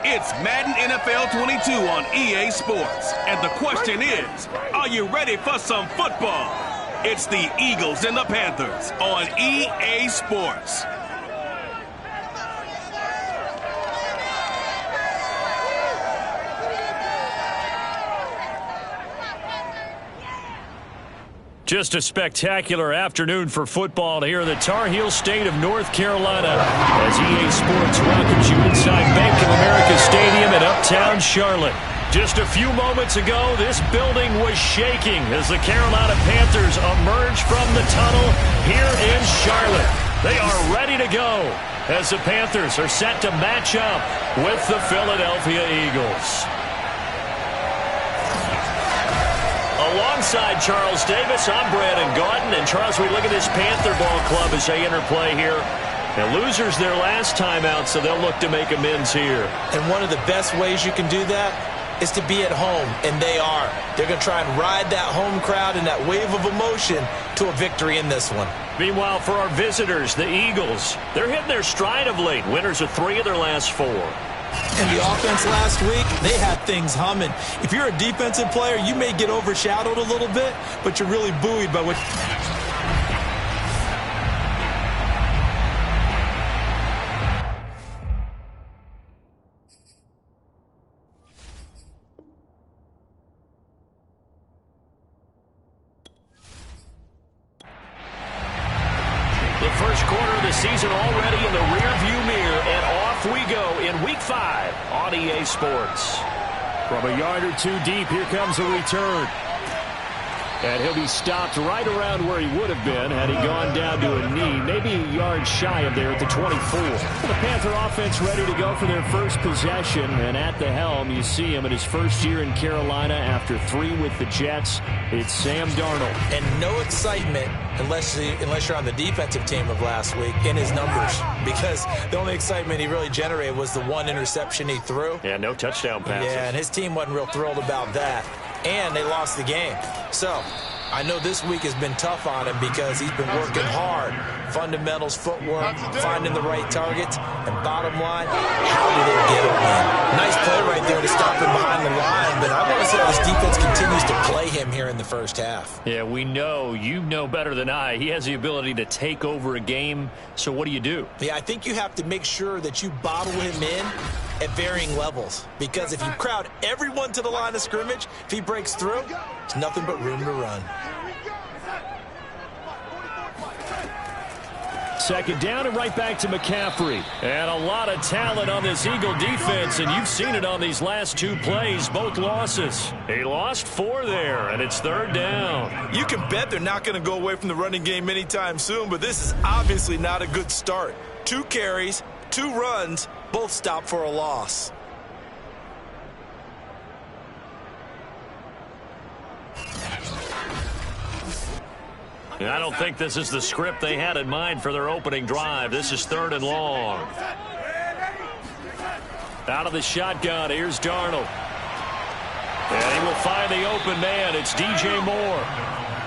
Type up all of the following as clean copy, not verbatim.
It's Madden NFL 22 on EA Sports. And the question is, are you ready for some football? It's the Eagles and the Panthers on EA Sports. Just a spectacular afternoon for football here in the Tar Heel state of North Carolina as EA Sports welcomes you inside Bank of America Stadium in uptown Charlotte. Just a few moments ago, this building was shaking as the Carolina Panthers emerged from the tunnel here in Charlotte. They are ready to go as the Panthers are set to match up with the Philadelphia Eagles. Alongside Charles Davis, I'm Brandon Gaudin. And Charles, we look at this Panther ball club as they interplay here. And losers their last time out, so they'll look to make amends here. And one of the best ways you can do that is to be at home, and they are. They're going to try and ride that home crowd and that wave of emotion to a victory in this one. Meanwhile, for our visitors, the Eagles, they're hitting their stride of late. Winners of 3 of their last 4. And the offense last week, they had things humming. If you're a defensive player, you may get overshadowed a little bit, but you're really buoyed by what... The first quarter of the season already in the rearview mirror, and off we go in Week 5 on EA Sports. From a yard or 2 deep, here comes a return. And he'll be stopped right around where he would have been had he gone down to a knee, maybe a yard shy of there at the 24. The Panther offense ready to go for their first possession, and at the helm, you see him in his first year in Carolina after 3 with the Jets. It's Sam Darnold. And no excitement unless you're on the defensive team of last week in his numbers, because the only excitement he really generated was the 1 interception he threw. Yeah, no touchdown passes. Yeah, and his team wasn't real thrilled about that. And they lost the game. So, I know this week has been tough on him because he's been working hard. Fundamentals, footwork, finding the right targets. And bottom line, how did they get a win? Nice play right there to stop him behind the line. But I want to see how this defense continues to play him here in the first half. Yeah, we know. You know better than I. He has the ability to take over a game. So what do? Yeah, I think you have to make sure that you bottle him in at varying levels. Because if you crowd everyone to the line of scrimmage, if he breaks through, there's nothing but room to run. Second down and right back to McCaffrey. And a lot of talent on this Eagle defense, and you've seen it on these last 2 plays, both losses. He lost 4 there, and it's 3rd down. You can bet they're not going to go away from the running game anytime soon, but this is obviously not a good start. 2 carries, 2 runs, both stopped for a loss. I don't think this is the script they had in mind for their opening drive. This is 3rd and long. Out of the shotgun, here's Darnold. And he will find the open man. It's DJ Moore.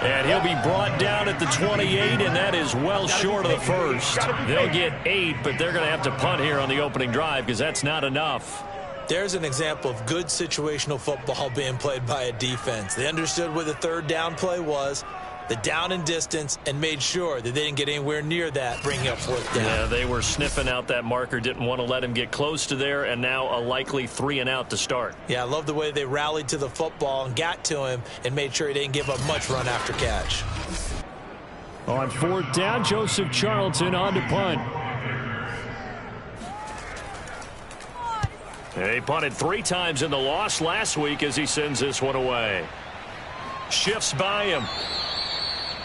And he'll be brought down at the 28, and that is well short of the first. They'll get 8, but they're going to have to punt here on the opening drive because that's not enough. There's an example of good situational football being played by a defense. They understood where the 3rd down play was, the down and distance, and made sure that they didn't get anywhere near that, bringing up 4th down. Yeah, they were sniffing out that marker, didn't want to let him get close to there, and now a likely 3 and out to start. Yeah, I love the way they rallied to the football and got to him and made sure he didn't give up much run after catch. On 4th down, Joseph Charlton on to punt. He punted 3 times in the loss last week as he sends this one away. Shifts by him.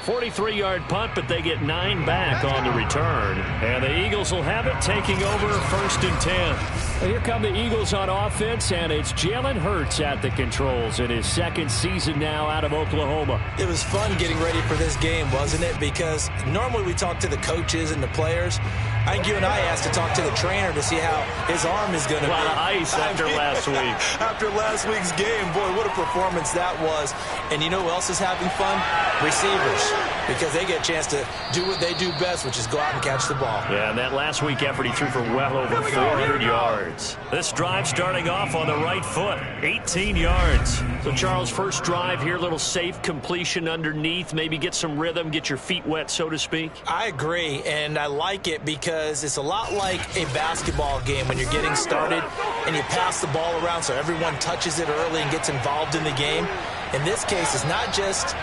43-yard punt, but they get 9 back on the return. And the Eagles will have it, taking over 1st and 10. And here come the Eagles on offense, and it's Jalen Hurts at the controls in his 2nd season now out of Oklahoma. It was fun getting ready for this game, wasn't it? Because normally we talk to the coaches and the players. I think you and I asked to talk to the trainer to see how his arm is going to be. A lot of ice after last week. After last week's game, boy, what a performance that was. And you know who else is having fun? Receivers. because they get a chance to do what they do best, which is go out and catch the ball. Yeah, and that last week effort, he threw for well over 400 yards. This drive starting off on the right foot, 18 yards. So, Charles, first drive here, little safe completion underneath, maybe get some rhythm, get your feet wet, so to speak. I agree, and I like it because it's a lot like a basketball game when you're getting started and you pass the ball around so everyone touches it early and gets involved in the game. In this case, it's not just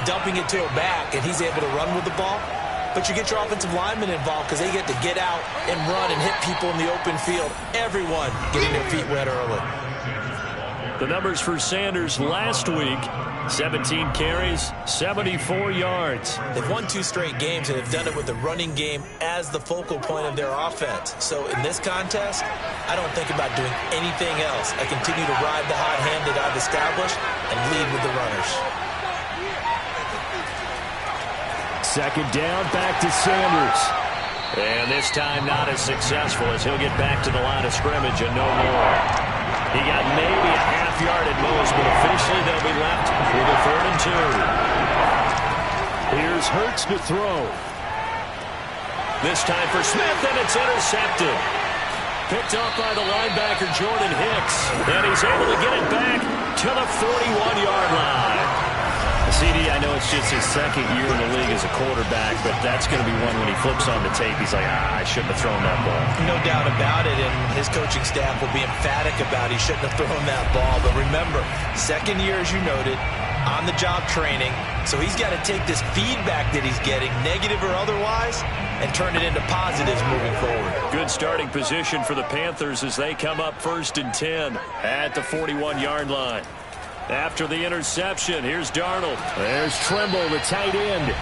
dumping it to a back and he's able to run with the ball, but you get your offensive linemen involved because they get to get out and run and hit people in the open field. Everyone getting their feet wet early. The numbers for Sanders last week, 17 carries, 74 yards. They've won 2 straight games and have done it with the running game as the focal point of their offense. So in this contest, I don't think about doing anything else. I continue to ride the hot hand that I've established and lead with the runners. Second down, back to Sanders. And this time not as successful as he'll get back to the line of scrimmage and no more. He got maybe a half yard at most, but officially they'll be left with a 3rd and 2. Here's Hurts to throw. This time for Smith, and it's intercepted. Picked off by the linebacker, Jordan Hicks. And he's able to get it back to the 41-yard line. CD, I know it's just his second year in the league as a quarterback, but that's going to be one when he flips on the tape, he's like, I shouldn't have thrown that ball. No doubt about it, and his coaching staff will be emphatic about he shouldn't have thrown that ball. But remember, second year, as you noted, on-the-job training, so he's got to take this feedback that he's getting, negative or otherwise, and turn it into positives moving forward. Good starting position for the Panthers as they come up 1st and 10 at the 41-yard line. After the interception, here's Darnold. There's Trimble, the tight end.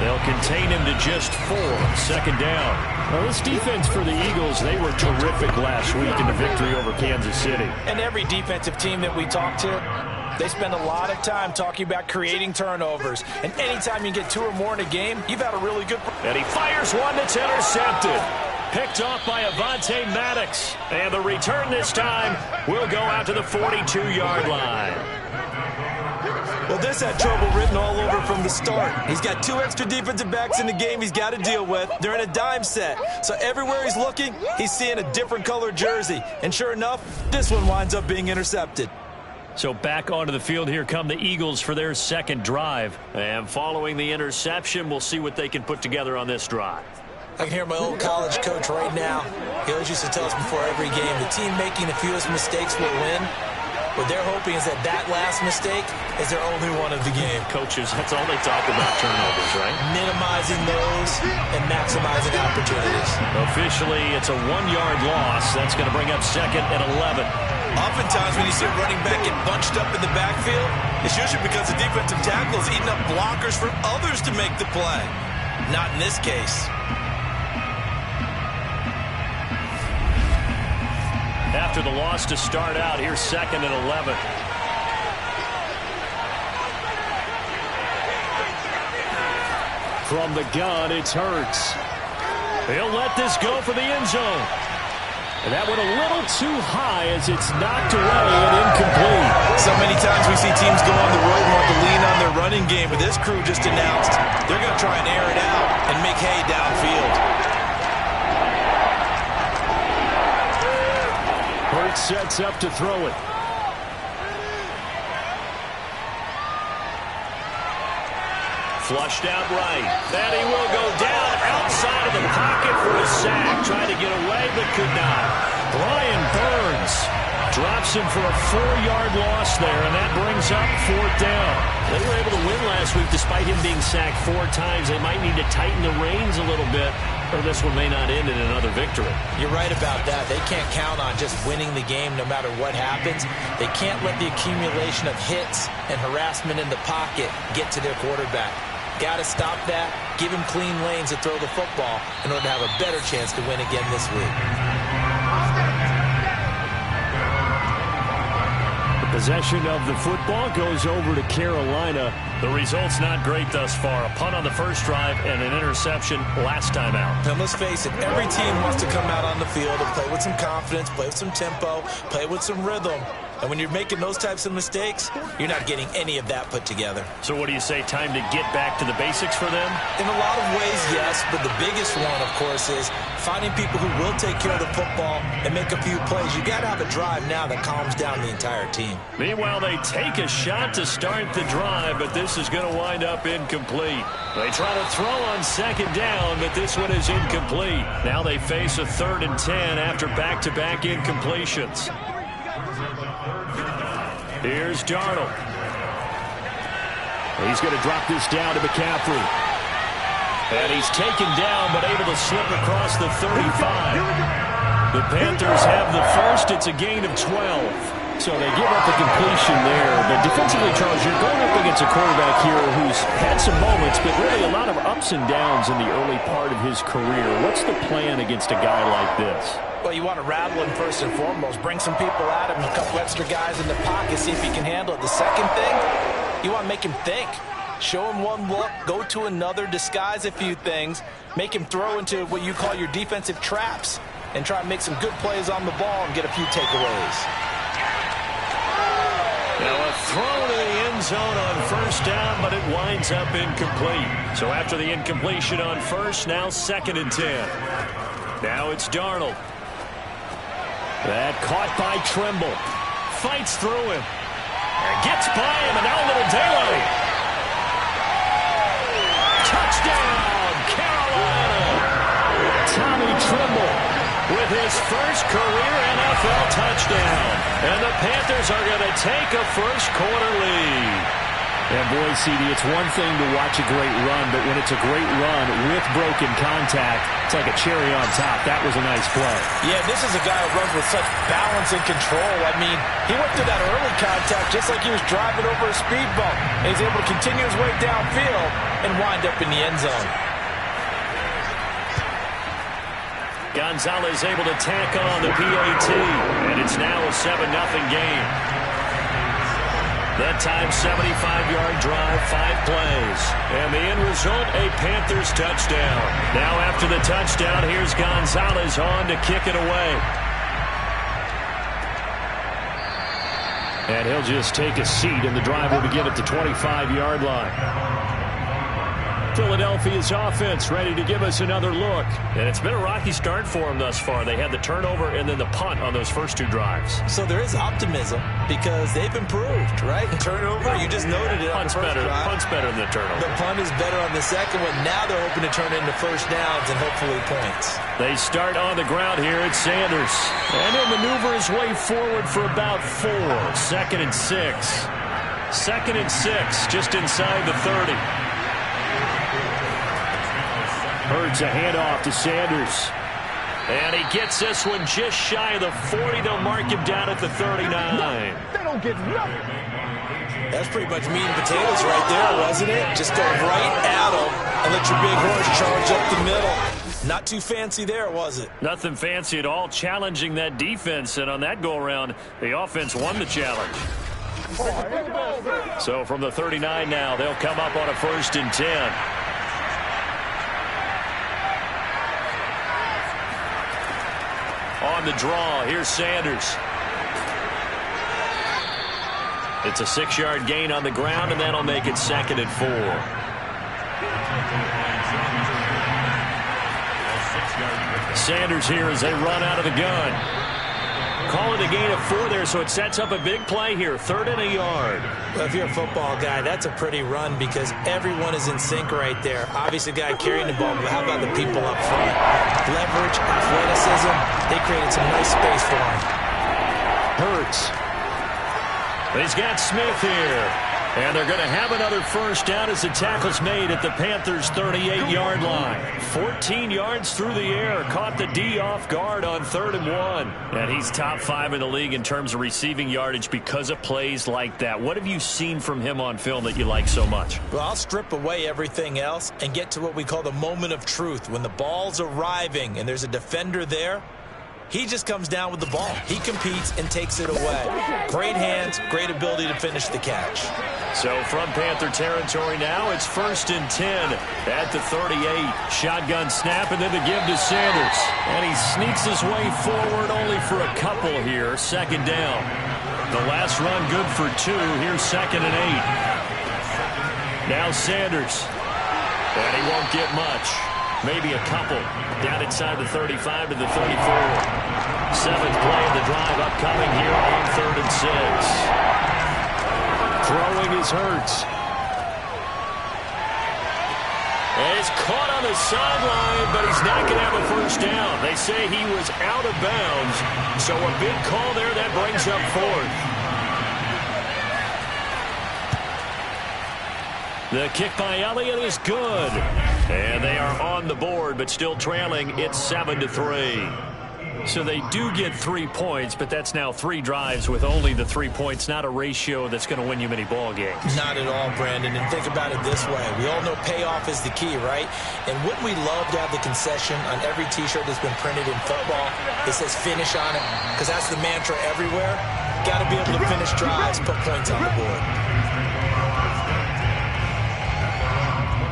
They'll contain him to just 4. Second down. Well, this defense for the Eagles, they were terrific last week in the victory over Kansas City. And every defensive team that we talk to, they spend a lot of time talking about creating turnovers. And anytime you get 2 or more in a game, you've had a really good... And he fires one that's intercepted. Picked off by Avonte Maddox. And the return this time will go out to the 42-yard line. Well, this had trouble written all over from the start. He's got 2 extra defensive backs in the game he's got to deal with. They're in a dime set. So everywhere he's looking, he's seeing a different color jersey. And sure enough, this one winds up being intercepted. So back onto the field, here come the Eagles for their second drive. And following the interception, we'll see what they can put together on this drive. I can hear my old college coach right now. He always used to tell us before every game, the team making the fewest mistakes will win. What they're hoping is that that last mistake is their only one of the game. Coaches, that's all they talk about, turnovers, right? Minimizing those and maximizing opportunities. Officially, it's a 1-yard loss. That's going to bring up 2nd and 11. Oftentimes when you see a running back get bunched up in the backfield, it's usually because the defensive tackle is eating up blockers for others to make the play. Not in this case. After the loss to start out, here's 2nd and 11. From the gun, it's Hurts. He'll let this go for the end zone. And that went a little too high as it's knocked away and incomplete. So many times we see teams go on the road and want to lean on their running game, but this crew just announced they're going to try and air it out and make hay downfield. Hurts sets up to throw it. Flushed out right. And he will go down outside of the pocket for a sack. Trying to get away, but could not. Brian Burns drops him for a 4-yard loss there, and that brings up 4th down. They were able to win last week despite him being sacked 4 times. They might need to tighten the reins a little bit, or this one may not end in another victory. You're right about that. They can't count on just winning the game no matter what happens. They can't let the accumulation of hits and harassment in the pocket get to their quarterback. Got to stop that, give him clean lanes to throw the football in order to have a better chance to win again this week. The possession of the football goes over to Carolina. The result's not great thus far. A punt on the first drive and an interception last time out. And let's face it, every team wants to come out on the field and play with some confidence, play with some tempo, play with some rhythm. And when you're making those types of mistakes, you're not getting any of that put together. So what do you say, time to get back to the basics for them? In a lot of ways, yes, but the biggest one, of course, is finding people who will take care of the football and make a few plays. You got to have a drive now that calms down the entire team. Meanwhile, they take a shot to start the drive, but this is going to wind up incomplete. They try to throw on second down, but this one is incomplete. Now they face a 3rd and 10 after back-to-back incompletions. Here's Darnold. He's going to drop this down to McCaffrey. And he's taken down, but able to slip across the 35. The Panthers have the first. It's a gain of 12. So they give up a completion there. But defensively, Charles, you're going up against a quarterback here who's had some moments, but really a lot of ups and downs in the early part of his career. What's the plan against a guy like this? Well, you want to rattle him first and foremost. Bring some people at him, a couple extra guys in the pocket, see if he can handle it. The second thing, you want to make him think. Show him one look, go to another, disguise a few things, make him throw into what you call your defensive traps, and try and make some good plays on the ball and get a few takeaways. Now a throw to the end zone on first down, but it winds up incomplete. So after the incompletion on first, now 2nd and 10. Now it's Darnold. That caught by Trimble. Fights through him. Gets by him, and now a little daylight. Touchdown, Carolina. Tommy Trimble with his first career NFL touchdown. And the Panthers are going to take a first-quarter lead. And boy, CD, it's one thing to watch a great run, but when it's a great run with broken contact, it's like a cherry on top. That was a nice play. Yeah, this is a guy who runs with such balance and control. I mean, he went through that early contact just like he was driving over a speed bump. And he's able to continue his way downfield and wind up in the end zone. Gonzalez able to tack on the PAT, and it's now a 7-0 game. That time, 75-yard drive, 5 plays. And the end result, a Panthers touchdown. Now after the touchdown, here's Gonzalez on to kick it away. And he'll just take a seat, and the drive will begin at the 25-yard line. Philadelphia's offense ready to give us another look. And it's been a rocky start for them thus far. They had the turnover and then the punt on those first 2 drives. So there is optimism because they've improved, right? Turnover, you just noted it on the first drive. Punt's better than the turnover. The punt is better on the second one. Now they're hoping to turn it into first downs and hopefully points. They start on the ground here at Sanders. And he'll maneuver his way forward for about 4. 2nd and 6. 2nd and 6, just inside the 30. Hurts a handoff to Sanders. And he gets this one just shy of the 40. They'll mark him down at the 39. They don't get nothing. That's pretty much meat and potatoes right there, wasn't it? Just go right at him and let your big horse charge up the middle. Not too fancy there, was it? Nothing fancy at all, challenging that defense. And on that go-around, the offense won the challenge. So from the 39 now, they'll come up on a 1st and 10. On the draw, here's Sanders. It's a 6-yard gain on the ground, and that'll make it 2nd and 4. Sanders here as they run out of the gun. Call it a gain of 4 there, so it sets up a big play here. 3rd and a yard. Well, if you're a football guy, that's a pretty run because everyone is in sync right there. Obviously, the guy carrying the ball, but how about the people up front? Leverage, athleticism, they created some nice space for him. Hurts. He's got Smith here. And they're going to have another first down as the tackle's made at the Panthers' 38-yard line. 14 yards through the air. Caught the D off guard on 3rd and 1. And he's top 5 in the league in terms of receiving yardage because of plays like that. What have you seen from him on film that you like so much? Well, I'll strip away everything else and get to what we call the moment of truth. When the ball's arriving and there's a defender there, he just comes down with the ball. He competes and takes it away. Great hands, great ability to finish the catch. So from Panther territory now, it's 1st and 10 at the 38. Shotgun snap and then the give to Sanders. And he sneaks his way forward only for a couple here. 2nd down. The last run good for 2. Here's 2nd and 8. Now Sanders. And he won't get much. Maybe a couple. Down inside the 35 to the 34. 7th play of the drive upcoming here on 3rd and 6. Throwing is Hurts. And it's caught on the sideline, but he's not going to have a 1st down. They say he was out of bounds, so a big call there that brings up 4th. The kick by Elliott is good. And they are on the board, but still trailing. It's 7-3. So they do get 3 points, but that's now 3 drives with only the 3 points, not a ratio that's going to win you many ball games. Not at all, Brandon. And think about it this way. We all know payoff is the key, right? And wouldn't we love to have the concession on every T-shirt that's been printed in football? It says finish on it, because that's the mantra everywhere. Got to be able to finish drives, put points on the board.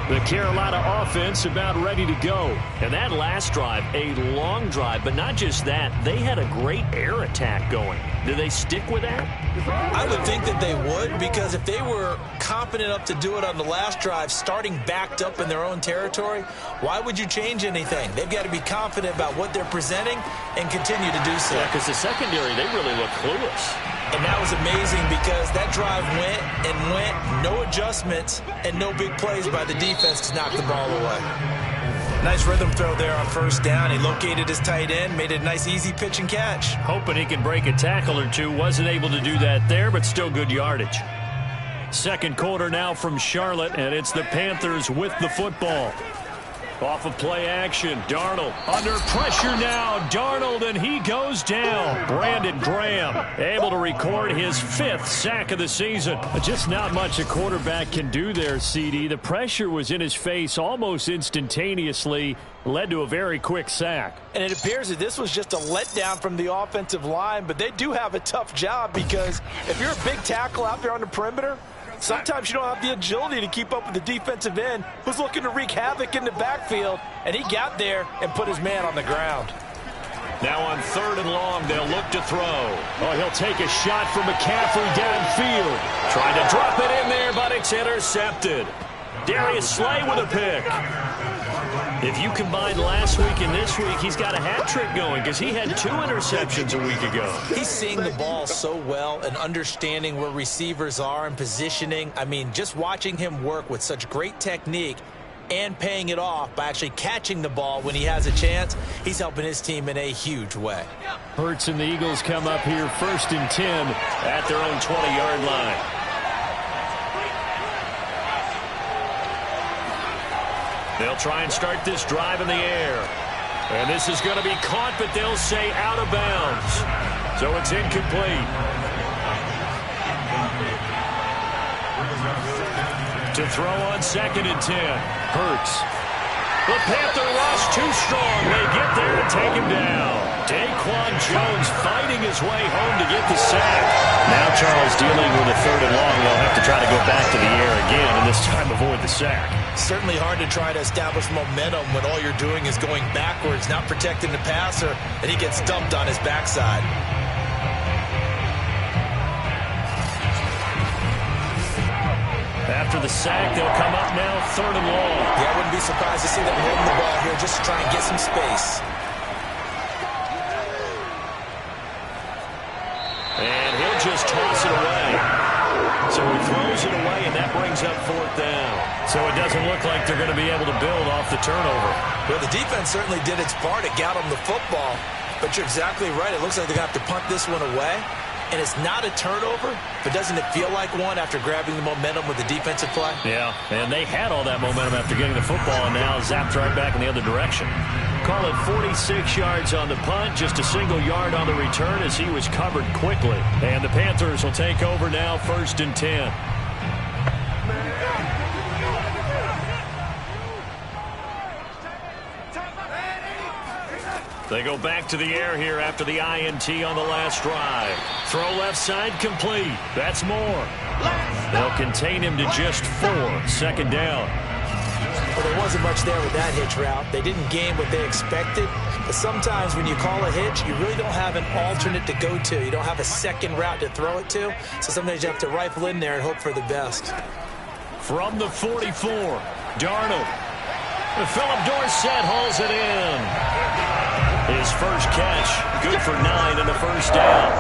The Carolina offense about ready to go. And that last drive, a long drive, but not just that. They had a great air attack going. Do they stick with that? I would think that they would, because if they were confident enough to do it on the last drive, starting backed up in their own territory, why would you change anything? They've got to be confident about what they're presenting and continue to do so. Yeah, because the secondary, they really look clueless. And that was amazing because that drive went and went, no adjustments and no big plays by the defense to knock the ball away. Nice rhythm throw there on 1st down. He located his tight end, made it a nice easy pitch and catch. Hoping he can break a tackle or two. Wasn't able to do that there, but still good yardage. 2nd quarter now from Charlotte, and it's the Panthers with the football. Off of play action, Darnold under pressure now. Darnold, and he goes down. Brandon Graham able to record his 5th sack of the season. Just not much a quarterback can do there, CD. The pressure was in his face almost instantaneously. Led to a very quick sack. And it appears that this was just a letdown from the offensive line, but they do have a tough job because if you're a big tackle out there on the perimeter, sometimes you don't have the agility to keep up with the defensive end who's looking to wreak havoc in the backfield, and he got there and put his man on the ground. Now on 3rd and long, they'll look to throw. Oh, he'll take a shot from McCaffrey downfield. Trying to drop it in there, but it's intercepted. Darius Slay with a pick. If you combine last week and this week, he's got a hat trick going because he had 2 interceptions a week ago. He's seeing the ball so well and understanding where receivers are and positioning. I mean, just watching him work with such great technique and paying it off by actually catching the ball when he has a chance, he's helping his team in a huge way. Hurts and the Eagles come up here 1st and 10 at their own 20-yard line. They'll try and start this drive in the air. And this is going to be caught, but they'll say out of bounds. So it's incomplete. To throw on 2nd and 10. Hurts. The Panther rush too strong. They get there and take him down. Daquan Jones fighting his way home to get the sack. Now Charles dealing with a 3rd and long. They'll have to try to go back to the air again, and this time avoid the sack. Certainly hard to try to establish momentum when all you're doing is going backwards, not protecting the passer, and he gets dumped on his backside. After the sack, they'll come up now 3rd and long. Yeah, I wouldn't be surprised to see them holding the ball here just to try and get some space. And he'll just toss it away. So he throws it away, and that brings up 4th down. So it doesn't look like they're going to be able to build off the turnover. Well, the defense certainly did its part. It got them the football. But you're exactly right. It looks like they're going to have to punt this one away. And it's not a turnover, but doesn't it feel like one after grabbing the momentum with the defensive play? Yeah, and they had all that momentum after getting the football, and now zapped right back in the other direction. Call it 46 yards on the punt, just a single yard on the return as he was covered quickly. And the Panthers will take over now 1st and 10. They go back to the air here after the INT on the last drive. Throw left side complete. That's more. They'll contain him to just 4. 2nd down. Well, there wasn't much there with that hitch route. They didn't gain what they expected. But sometimes when you call a hitch, you really don't have an alternate to go to. You don't have a second route to throw it to. So sometimes you have to rifle in there and hope for the best. From the 44, Darnold. Philip Dorsett hauls it in. His first catch, good for 9 and a first down.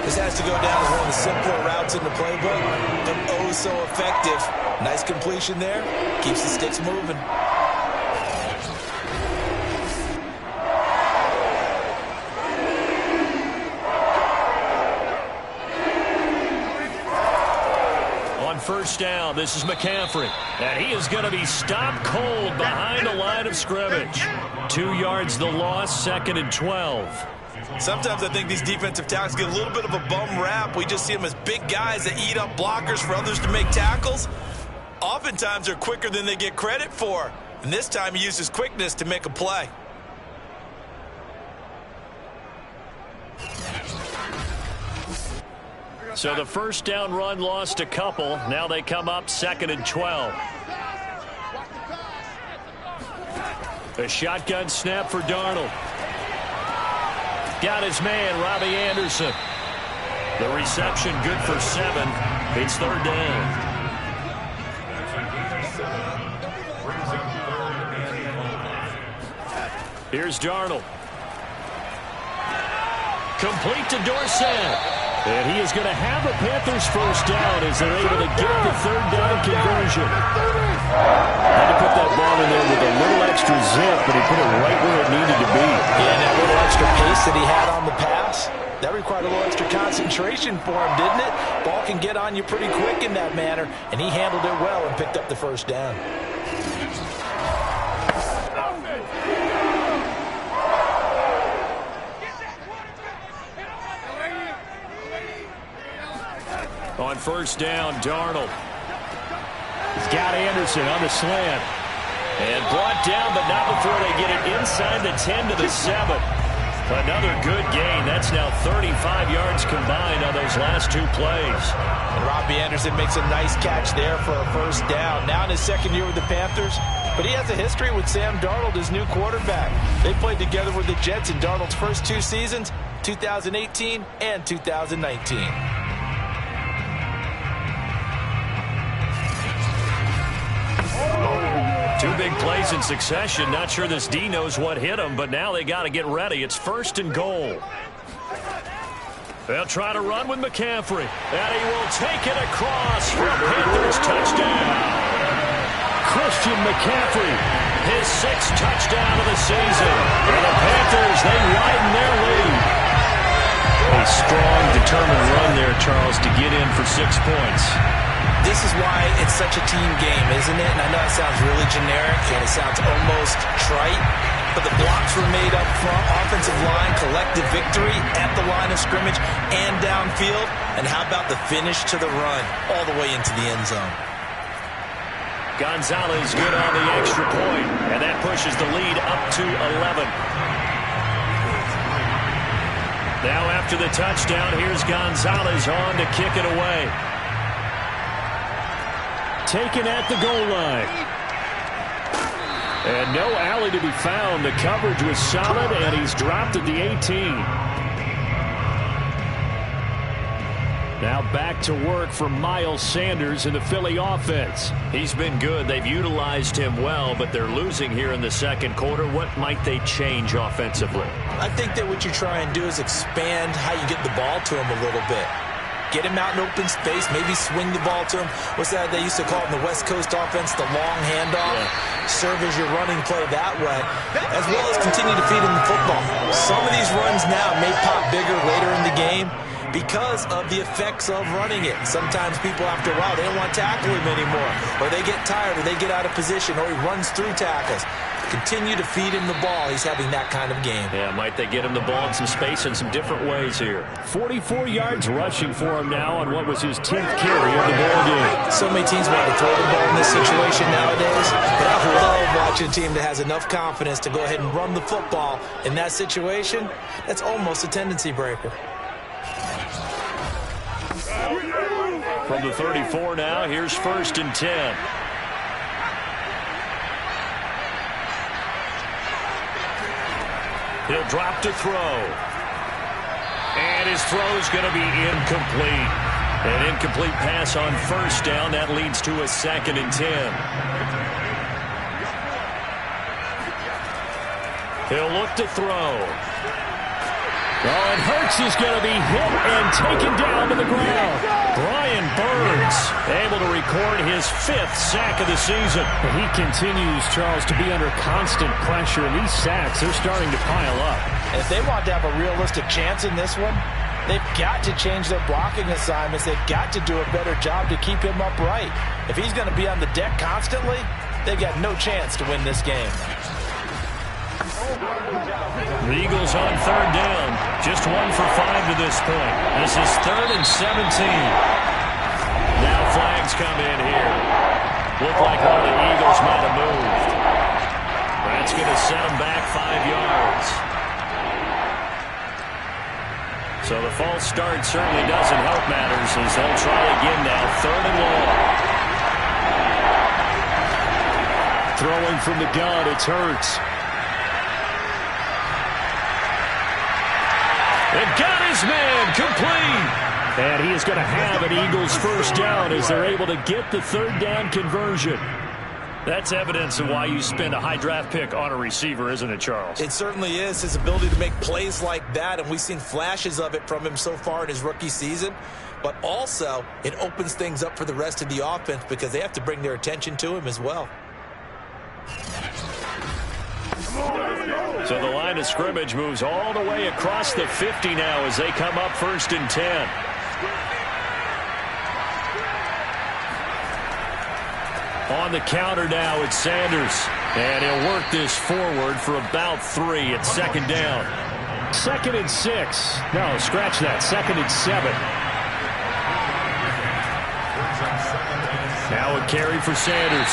This has to go down as one of the simpler routes in the playbook, but oh so effective. Nice completion there. Keeps the sticks moving. On first down, this is McCaffrey. And he is going to be stopped cold behind the line of scrimmage. 2 yards the loss, 2nd and 12. Sometimes I think these defensive tackles get a little bit of a bum rap. We just see them as big guys that eat up blockers for others to make tackles. Oftentimes they're quicker than they get credit for. And this time he used his quickness to make a play. So the first down run lost a couple. Now they come up 2nd and 12. A shotgun snap for Darnold. Got his man, Robbie Anderson. The reception good for 7. It's 3rd down. Here's Darnold. Complete to Dorsett. And he is going to have a Panthers first down as they're able to get the 3rd down conversion. Had to put that ball in there with a little extra zip, but he put it right where it needed to be. Yeah, and that little extra pace that he had on the pass, that required a little extra concentration for him, didn't it? Ball can get on you pretty quick in that manner, and he handled it well and picked up the first down. On first down, Darnold. He's got Anderson on the slant. And brought down, but not before they get it inside the 10 to the 7. Another good gain. That's now 35 yards combined on those last 2 plays. And Robbie Anderson makes a nice catch there for a first down. Now in his 2nd year with the Panthers, but he has a history with Sam Darnold, his new quarterback. They played together with the Jets in Darnold's first 2 seasons, 2018 and 2019. 2 big plays in succession. Not sure this D knows what hit him, but now they got to get ready. It's 1st and goal. They'll try to run with McCaffrey. And he will take it across for a Panthers touchdown. Christian McCaffrey, his 6th touchdown of the season. And the Panthers, they widen their lead. A strong, determined run there, Charles, to get in for 6 points. This is why it's such a team game, isn't it? And I know it sounds really generic and it sounds almost trite, but the blocks were made up front, offensive line, collective victory at the line of scrimmage and downfield. And how about the finish to the run all the way into the end zone? Gonzalez good on the extra point, and that pushes the lead up to 11. Now after the touchdown, here's Gonzalez on to kick it away. Taken at the goal line. And no alley to be found. The coverage was solid, and he's dropped at the 18. Now back to work for Miles Sanders in the Philly offense. He's been good. They've utilized him well, but they're losing here in the 2nd quarter. What might they change offensively? I think that what you try and do is expand how you get the ball to him a little bit. Get him out in open space, maybe swing the ball to him. What's that they used to call it in the West Coast offense, the long handoff? Yeah. Serve as your running play that way, as well as continue to feed him the football. Some of these runs now may pop bigger later in the game because of the effects of running it. Sometimes people, after a while, they don't want to tackle him anymore, or they get tired, or they get out of position, or he runs through tackles. Continue to feed him the ball. He's having that kind of game. Yeah, might they get him the ball in some space in some different ways here. 44 yards rushing for him now on what was his 10th carry of the ball game. So many teams want to throw the ball in this situation nowadays, but I love watching a team that has enough confidence to go ahead and run the football. In that situation, that's almost a tendency breaker. From the 34 now, here's 1st and 10. He'll drop to throw. And his throw is going to be incomplete. An incomplete pass on 1st down. That leads to a 2nd and 10. He'll look to throw. Oh, and Hurts is going to be hit and taken down to the ground. Brian Burns able to record his 5th sack of the season. He continues, Charles, to be under constant pressure, and these sacks, they're starting to pile up. And if they want to have a realistic chance in this one, they've got to change their blocking assignments. They've got to do a better job to keep him upright. If he's going to be on the deck constantly, they've got no chance to win this game. The Eagles on 3rd down. Just 1 for 5 to this point. This is 3rd and 17. Now flags come in here. Look like one of the Eagles might have moved. That's going to set them back 5 yards. So the false start certainly doesn't help matters as they'll try again now. 3rd and long. Throwing from the gun, it's Hurts. And got his man complete. And he is going to have an Eagles 1st down as they're able to get the 3rd down conversion. That's evidence of why you spend a high draft pick on a receiver, isn't it, Charles? It certainly is. His ability to make plays like that, and we've seen flashes of it from him so far in his rookie season. But also, it opens things up for the rest of the offense because they have to bring their attention to him as well. So the line of scrimmage moves all the way across the 50 now as they come up 1st and 10. On the counter now, it's Sanders. And he'll work this forward for about 3 at 2nd down. 2nd and 6. No, scratch that. 2nd and 7. Now a carry for Sanders.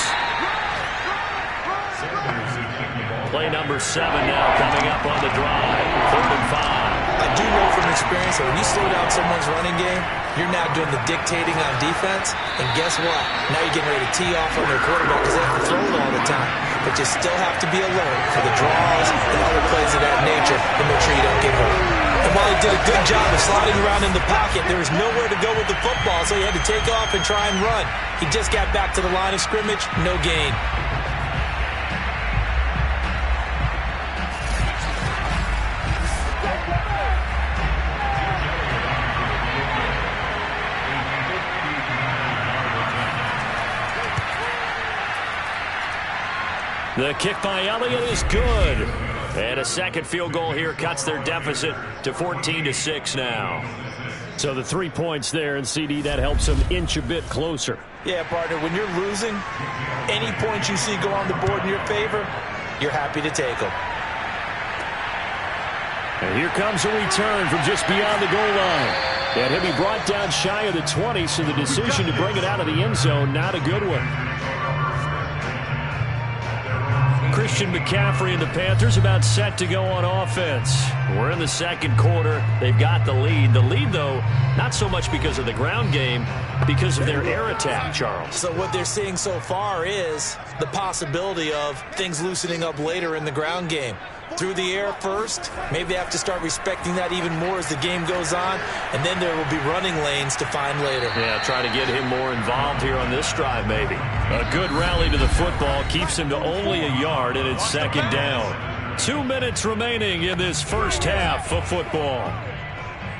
Play number 7 now coming up on the drive. 3rd and 5. I do know from experience that when you slow down someone's running game, you're now doing the dictating on defense. And guess what? Now you're getting ready to tee off on their quarterback because they have to throw it all the time. But you still have to be alert for the draws and other plays of that nature to make sure you don't get hurt. And while he did a good job of sliding around in the pocket, there was nowhere to go with the football, so he had to take off and try and run. He just got back to the line of scrimmage, no gain. The kick by Elliott is good. And a 2nd field goal here cuts their deficit to 14-6 now. So the 3 points there, and CD, that helps them inch a bit closer. Yeah, partner, when you're losing, any points you see go on the board in your favor, you're happy to take them. And here comes a return from just beyond the goal line. And he'll be brought down shy of the 20, so the decision to bring it out of the end zone, not a good one. Christian McCaffrey and the Panthers about set to go on offense. We're in the 2nd quarter. They've got the lead. The lead, though, not so much because of the ground game, because of their air attack, Charles. So what they're seeing so far is the possibility of things loosening up later in the ground game. Through the air first, maybe they have to start respecting that even more as the game goes on, and then there will be running lanes to find later. Yeah, try to get him more involved here on this drive, maybe. A good rally to the football keeps him to only a yard, and it's 2nd down. 2 minutes remaining in this first half of football.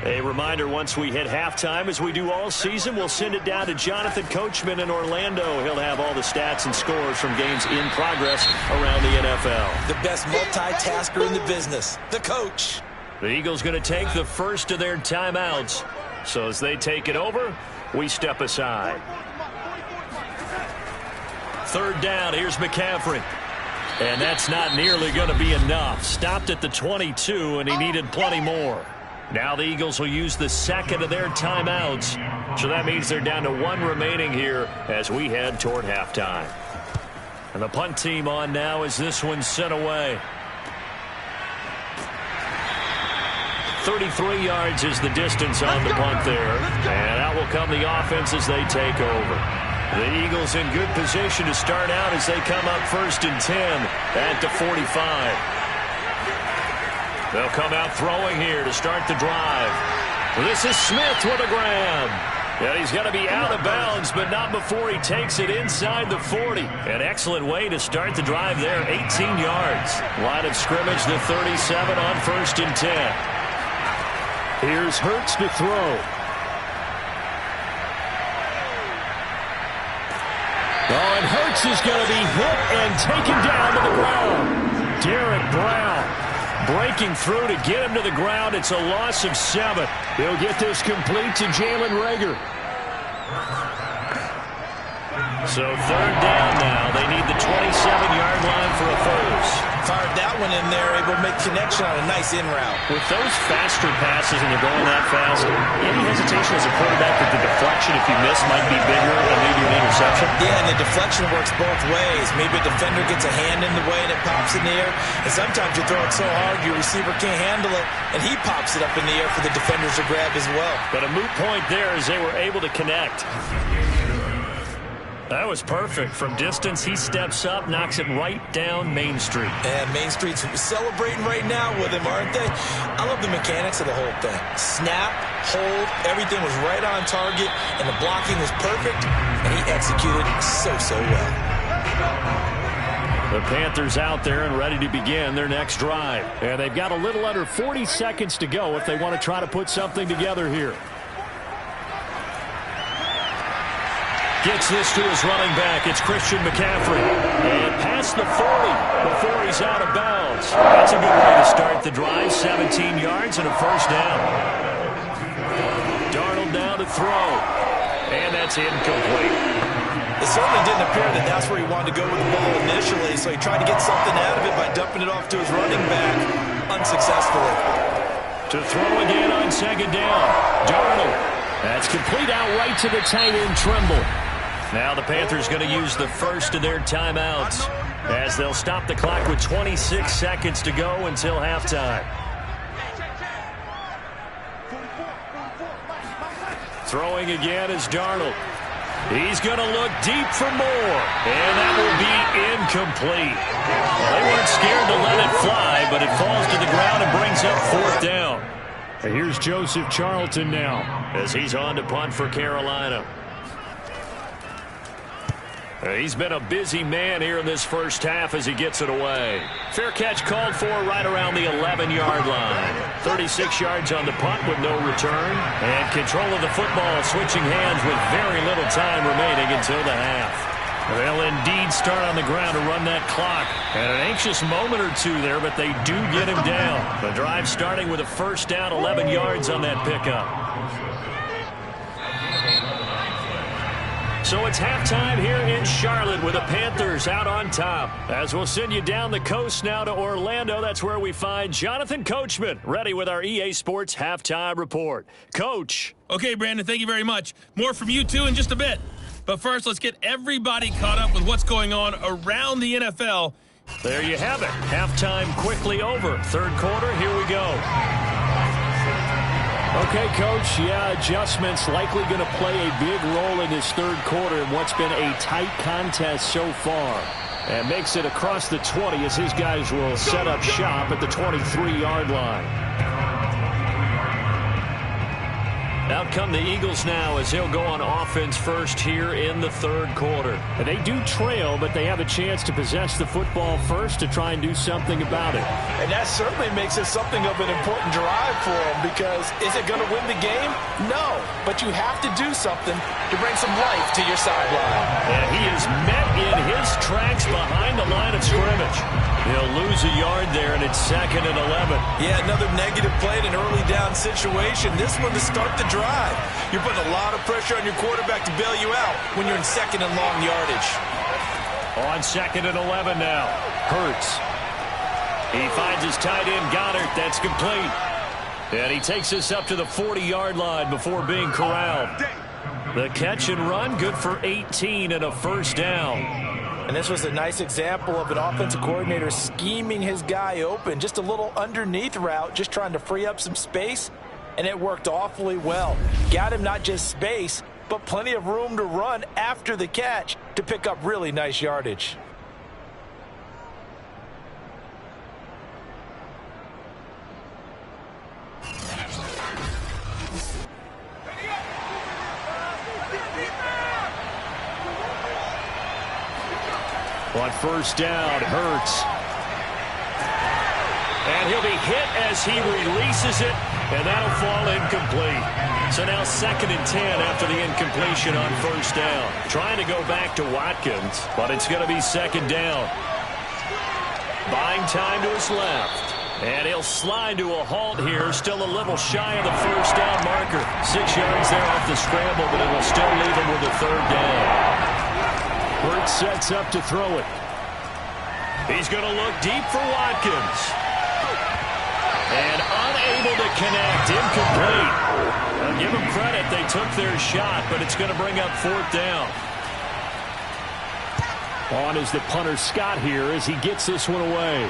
A reminder, once we hit halftime, as we do all season, we'll send it down to Jonathan Coachman in Orlando. He'll have all the stats and scores from games in progress around the NFL. The best multitasker in the business, the coach. The Eagles going to take the first of their timeouts. So as they take it over, we step aside. 3rd down, here's McCaffrey. And that's not nearly going to be enough. Stopped at the 22, and he needed plenty more. Now the Eagles will use the second of their timeouts. So that means they're down to one remaining here as we head toward halftime. And the punt team on now as this one's sent away. 33 yards is the distance on the punt there. And out will come the offense as they take over. The Eagles in good position to start out as they come up 1st and 10 at the 45. They'll come out throwing here to start the drive. This is Smith with a grab. And he's going to be out of bounds, but not before he takes it inside the 40. An excellent way to start the drive there, 18 yards. Line of scrimmage, the 37 on 1st and 10. Here's Hurts to throw. Oh, and Hurts is going to be hit and taken down to the ground. Derek Brown breaking through to get him to the ground. It's a loss of 7. He'll get this complete to Jalen Reagor. So 3rd down now. They need the 27-yard line for a first. Fired that one in there, able to make connection on a nice in route. With those faster passes and they're going that fast, any hesitation as a quarterback that the deflection, if you miss, might be bigger than maybe an interception? Yeah, and the deflection works both ways. Maybe a defender gets a hand in the way and it pops in the air. And sometimes you throw it so hard your receiver can't handle it, and he pops it up in the air for the defenders to grab as well. But a moot point there as they were able to connect. That was perfect. From distance, he steps up, knocks it right down Main Street. And Main Street's celebrating right now with him, aren't they? I love the mechanics of the whole thing. Snap, hold, everything was right on target, and the blocking was perfect, and he executed so well. The Panthers out there and ready to begin their next drive. And they've got a little under 40 seconds to go if they want to try to put something together here. Gets this to his running back. It's Christian McCaffrey. And past the 40 before he's out of bounds. That's a good way to start the drive. 17 yards and a first down. Darnold down to throw. And that's incomplete. It certainly didn't appear that that's where he wanted to go with the ball initially, so he tried to get something out of it by dumping it off to his running back unsuccessfully. To throw again on 2nd down. Darnold. That's complete out right to the tight end, Trimble. Now the Panthers going to use the first of their timeouts as they'll stop the clock with 26 seconds to go until halftime. Throwing again is Darnold. He's going to look deep for more, and that will be incomplete. They weren't scared to let it fly, but it falls to the ground and brings up 4th down. And here's Joseph Charlton now as he's on to punt for Carolina. He's been a busy man here in this first half as he gets it away. Fair catch called for right around the 11-yard line. 36 yards on the punt with no return. And control of the football switching hands with very little time remaining until the half. They'll indeed start on the ground to run that clock. And an anxious moment or two there, but they do get him down. The drive starting with a first down, 11 yards on that pickup. So it's halftime here in Charlotte with the Panthers out on top. As we'll send you down the coast now to Orlando, that's where we find Jonathan Coachman, ready with our EA Sports Halftime Report. Coach. Okay, Brandon, thank you very much. More from you two in just a bit. But first, let's get everybody caught up with what's going on around the NFL. There you have it. Halftime quickly over. 3rd quarter, here we go. Okay, Coach, adjustments likely going to play a big role in this 3rd quarter in what's been a tight contest so far. And makes it across the 20 as his guys will set up shop at the 23-yard line. Out come the Eagles now as they'll go on offense first here in the 3rd quarter. And they do trail, but they have a chance to possess the football first to try and do something about it. And that certainly makes it something of an important drive for them, because is it going to win the game? No, but you have to do something to bring some life to your sideline. And he is met in his tracks behind the line of scrimmage. He'll lose a yard there, and it's 2nd and 11. Yeah, another negative play in an early down situation. This one to start the drive. You're putting a lot of pressure on your quarterback to bail you out when you're in 2nd and long yardage. On 2nd and 11 now. Hurts. He finds his tight end, Goddard. That's complete. And he takes us up to the 40-yard line before being corralled. The catch and run, good for 18 and a first down. And this was a nice example of an offensive coordinator scheming his guy open. Just a little underneath route, just trying to free up some space. And it worked awfully well. Got him not just space, but plenty of room to run after the catch to pick up really nice yardage. On first down, Hurts. And he'll be hit as he releases it, and that'll fall incomplete. So now 2nd and 10 after the incompletion on first down. Trying to go back to Watkins, but it's going to be 2nd down. Buying time to his left. And he'll slide to a halt here, still a little shy of the first down marker. 6 yards there off the scramble, but it'll still leave him with a 3rd down. Hurts sets up to throw it. He's going to look deep for Watkins. And unable to connect, incomplete. I'll give them credit, they took their shot, but it's going to bring up 4th down. On is the punter Scott here as he gets this one away.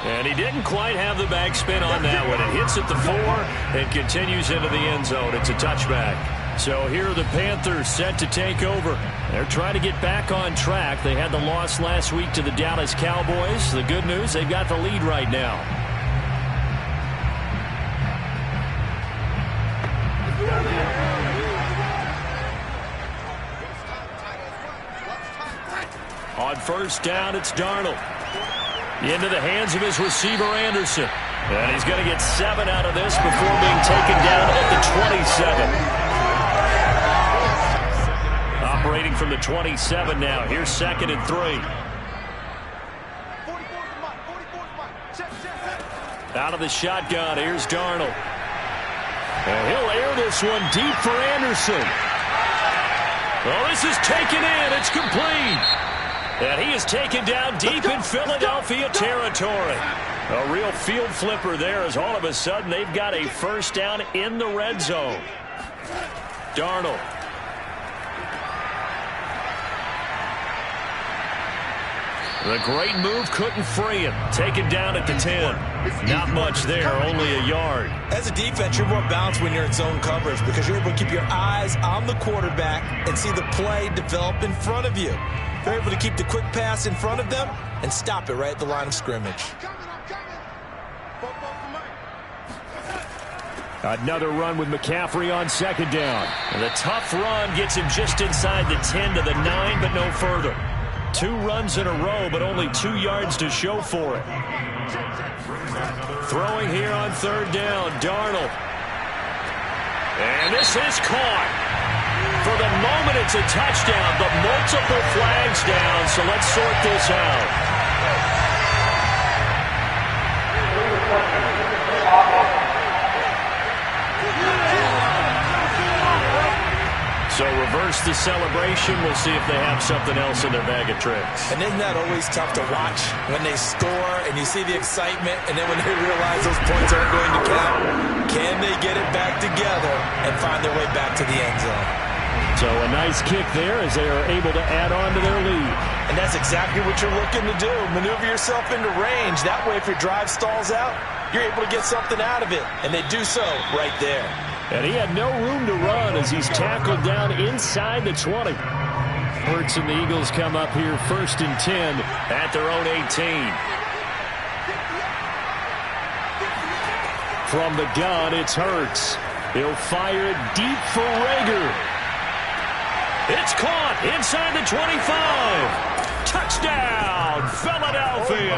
And he didn't quite have the backspin on that one. It hits at the 4 and continues into the end zone. It's a touchback. So here are the Panthers set to take over. They're trying to get back on track. They had the loss last week to the Dallas Cowboys. The good news, they've got the lead right now. On first down, it's Darnold. Into the hands of his receiver, Anderson. And he's going to get 7 out of this before being taken down at the 27. Operating from the 27 now. Here's 2nd and 3. Out of the shotgun, here's Darnold. And he'll air this one deep for Anderson. Well, this is taken in. It's complete. And he is taken down deep in Philadelphia territory. A real field flipper there as all of a sudden they've got a first down in the red zone. Darnold. The great move couldn't free him. Taken down at the 10. Not much there, only a yard. As a defense, you're more balanced when you're in zone coverage because you're able to keep your eyes on the quarterback and see the play develop in front of you. You're able to keep the quick pass in front of them and stop it right at the line of scrimmage. Another run with McCaffrey on 2nd down. And the tough run gets him just inside the 10 to the 9, but no further. 2 runs in a row, but only 2 yards to show for it. Throwing here on 3rd down, Darnold. And this is caught. For the moment, it's a touchdown, but multiple flags down, so let's sort this out. So reverse the celebration. We'll see if they have something else in their bag of tricks. And isn't that always tough to watch when they score and you see the excitement and then when they realize those points aren't going to count? Can they get it back together and find their way back to the end zone? So a nice kick there as they are able to add on to their lead. And that's exactly what you're looking to do. Maneuver yourself into range. That way if your drive stalls out, you're able to get something out of it. And they do so right there. And he had no room to run as he's tackled down inside the 20. Hurts and the Eagles come up here 1st and 10 at their own 18. From the gun, it's Hurts. He'll fire it deep for Rager. It's caught inside the 25. Touchdown, Philadelphia.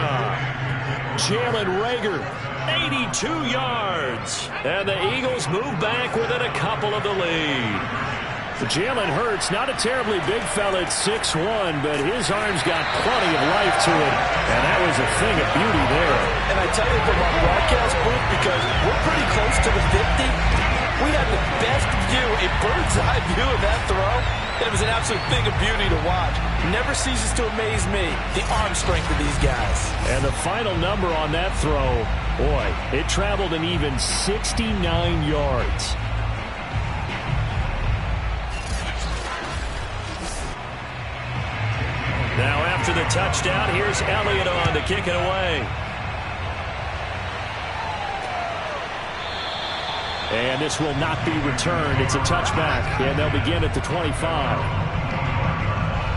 Jalen Rager. 82 yards. And the Eagles move back within a couple of the lead. Jalen Hurts, not a terribly big fella at 6'1", but his arms got plenty of life to it. And that was a thing of beauty there. And I tell you from our broadcast booth, because we're pretty close to the 50, we had the best view, a bird's eye view of that throw. And it was an absolute thing of beauty to watch. Never ceases to amaze me, the arm strength of these guys. And the final number on that throw, boy, it traveled an even 69 yards. Now after the touchdown, here's Elliott on to kick it away. And this will not be returned. It's a touchback, and they'll begin at the 25.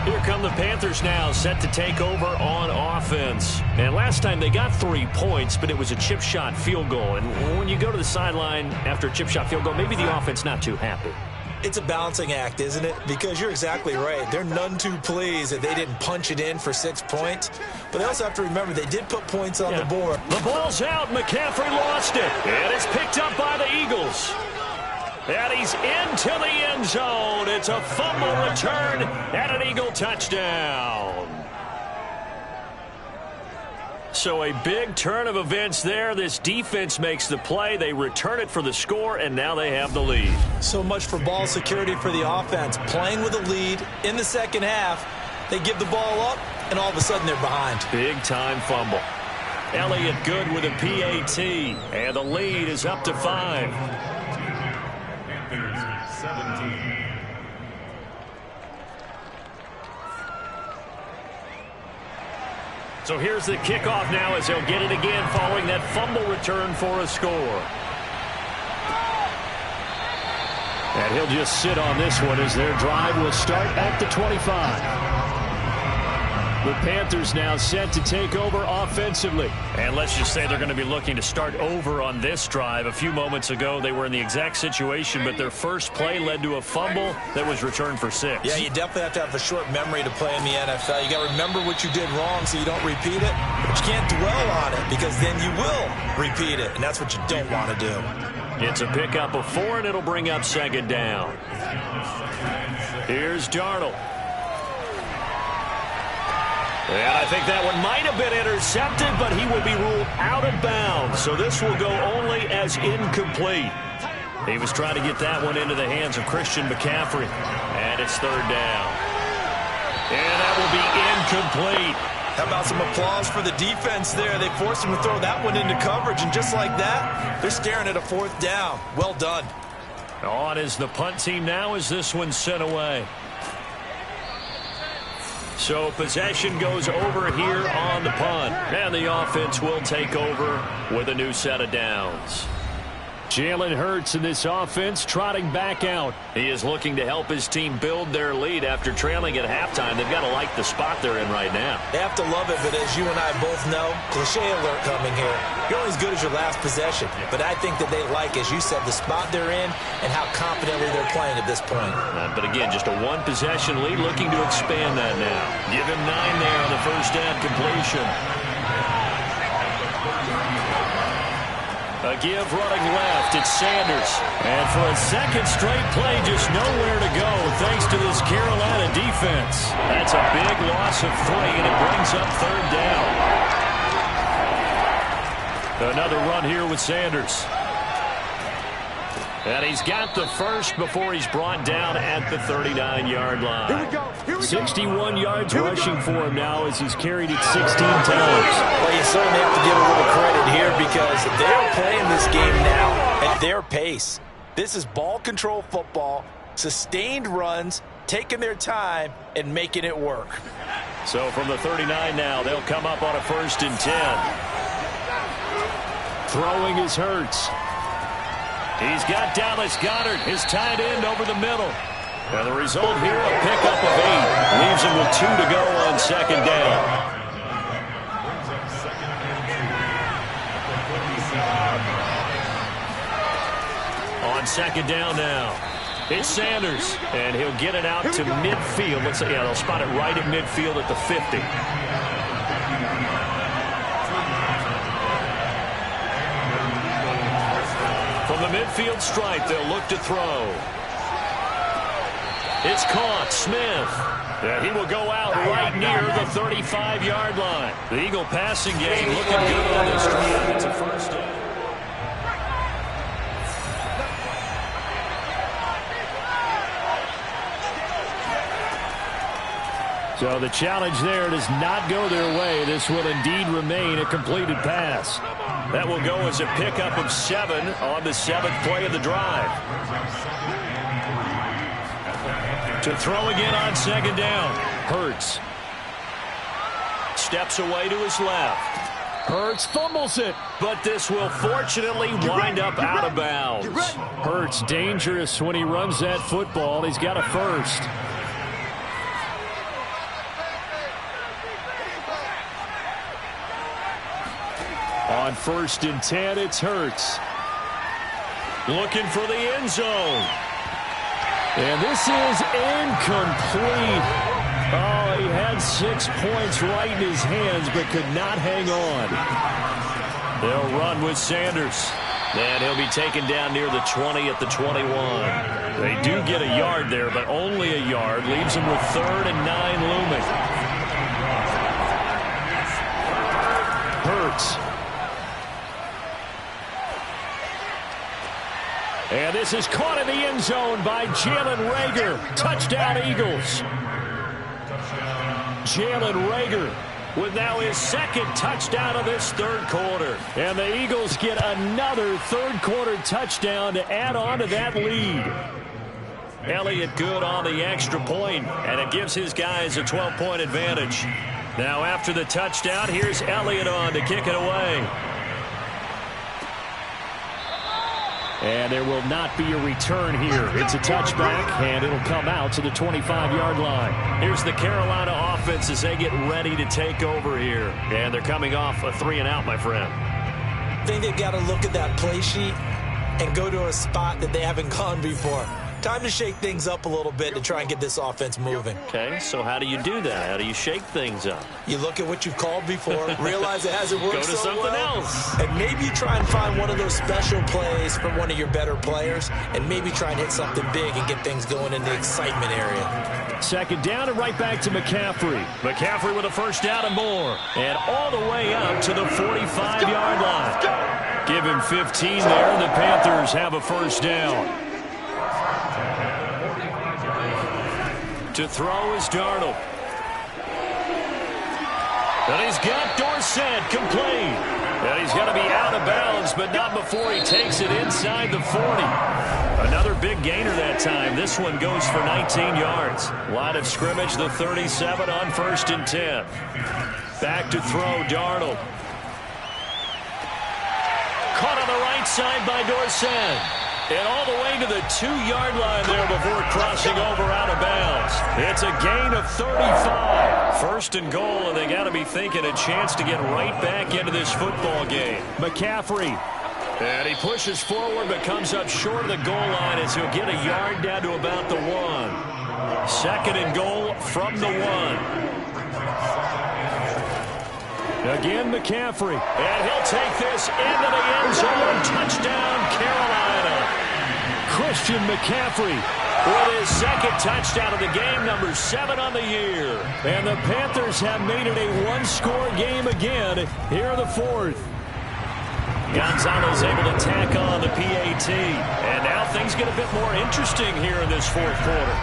Here come the Panthers now, set to take over on offense. And last time they got 3 points, but it was a chip shot field goal. And when you go to the sideline after a chip shot field goal, maybe the offense not too happy. It's a balancing act, isn't it? Because you're exactly right. They're none too pleased that they didn't punch it in for 6 points. But they also have to remember they did put points on the board. The ball's out. McCaffrey lost it. And it's picked up by the Eagles. And he's into the end zone. It's a fumble return and an Eagle touchdown. So a big turn of events there. This defense makes the play. They return it for the score, and now they have the lead. So much for ball security for the offense. Playing with a lead in the second half, they give the ball up, and all of a sudden they're behind. Big-time fumble. Elliott good with a PAT, and the lead is up to 5. Panthers 17. So here's the kickoff now as they'll get it again following that fumble return for a score. And he'll just sit on this one as their drive will start at the 25. The Panthers now set to take over offensively. And let's just say they're going to be looking to start over on this drive. A few moments ago, they were in the exact situation, but their first play led to a fumble that was returned for 6. Yeah, you definitely have to have a short memory to play in the NFL. You got to remember what you did wrong so you don't repeat it. But you can't dwell on it because then you will repeat it, and that's what you don't want to do. It's a pickup of 4, and it'll bring up second down. Here's Darnold. And I think that one might have been intercepted, but he will be ruled out of bounds. So this will go only as incomplete. He was trying to get that one into the hands of Christian McCaffrey. And it's third down. And that will be incomplete. How about some applause for the defense there? They forced him to throw that one into coverage, and just like that, they're staring at a 4th down. Well done. On is the punt team now as this one's sent away. So possession goes over here on the punt. And the offense will take over with a new set of downs. Jalen Hurts in this offense trotting back out. He is looking to help his team build their lead after trailing at halftime. They've got to like the spot they're in right now. They have to love it, but as you and I both know, cliche alert coming here. You're only as good as your last possession. But I think that they like, as you said, the spot they're in and how confidently they're playing at this point. But again, just a 1-possession lead, looking to expand that now. Give him 9 there on the first down completion. A give running left, it's Sanders. And for a second straight play, just nowhere to go thanks to this Carolina defense. That's a big loss of 3, and it brings up third down. Another run here with Sanders. And he's got the first before he's brought down at the 39-yard line. Here we go. 61 yards rushing for him now as he's carried it 16 times. Well, you certainly have to give a little credit here because they're playing this game now at their pace. This is ball control football, sustained runs, taking their time, and making it work. So from the 39 now, they'll come up on a 1st and 10. Throwing is Hurts. He's got Dallas Goedert, his tight end, over the middle. And the result here, a pickup of 8. Leaves him with 2 to go on second down. On second down now, it's Sanders. And he'll get it out to midfield. Let's say, they'll spot it right at midfield at the 50. From the midfield stripe, they'll look to throw. It's caught. Smith. And he will go out right near the 35-yard line. The Eagle passing game looking good on this drive. It's a first down. So the challenge there does not go their way. This will indeed remain a completed pass. That will go as a pickup of 7 on the 7th play of the drive. To throw again on 2nd down. Hurts. Steps away to his left. Hurts fumbles it, but this will fortunately wind up out of bounds. Hurts dangerous when he runs that football. He's got a first. On 1st and 10, it's Hurts. Looking for the end zone. And this is incomplete. Oh, he had 6 points right in his hands, but could not hang on. They'll run with Sanders. And he'll be taken down near the 20 at the 21. They do get a yard there, but only a yard. Leaves them with 3rd and 9 looming. Hurts. And this is caught in the end zone by Jalen Reagor. Touchdown, Eagles. Jalen Reagor with now his 2nd touchdown of this 3rd quarter. And the Eagles get another 3rd quarter touchdown to add on to that lead. Elliott good on the extra point, and it gives his guys a 12-point advantage. Now after the touchdown, here's Elliott on to kick it away. And there will not be a return here. It's a touchback, and it'll come out to the 25-yard line. Here's the Carolina offense as they get ready to take over here. And they're coming off a 3-and-out, my friend. I think they've got to look at that play sheet and go to a spot that they haven't gone before. Time to shake things up a little bit to try and get this offense moving. Okay, so how do you do that? How do you shake things up? You look at what you've called before, realize it hasn't worked so so well. Go to something else. And maybe you try and find one of those special plays from one of your better players, and maybe try and hit something big and get things going in the excitement area. 2nd down and right back to McCaffrey. McCaffrey with a 1st down and more. And all the way up to the 45-yard line. Give him 15 there. The Panthers have a 1st down. To throw is Darnold. And he's got Dorsett complete. And he's going to be out of bounds, but not before he takes it inside the 40. Another big gainer that time. This one goes for 19 yards. Line of scrimmage, the 37 on 1st and 10. Back to throw, Darnold. Caught on the right side by Dorsett. And all the way to the 2-yard line there before crossing over out of bounds. It's a gain of 35. 1st and goal, and they got to be thinking a chance to get right back into this football game. McCaffrey. And he pushes forward but comes up short of the goal line as he'll get a yard down to about the 1. 2nd and goal from the 1. Again, McCaffrey. And he'll take this into the end zone. Touchdown, Carolina. Christian McCaffrey with his 2nd touchdown of the game, number 7 on the year. And the Panthers have made it a 1-score game again here in the 4th. Gonzalez able to tack on the PAT. And now things get a bit more interesting here in this 4th quarter.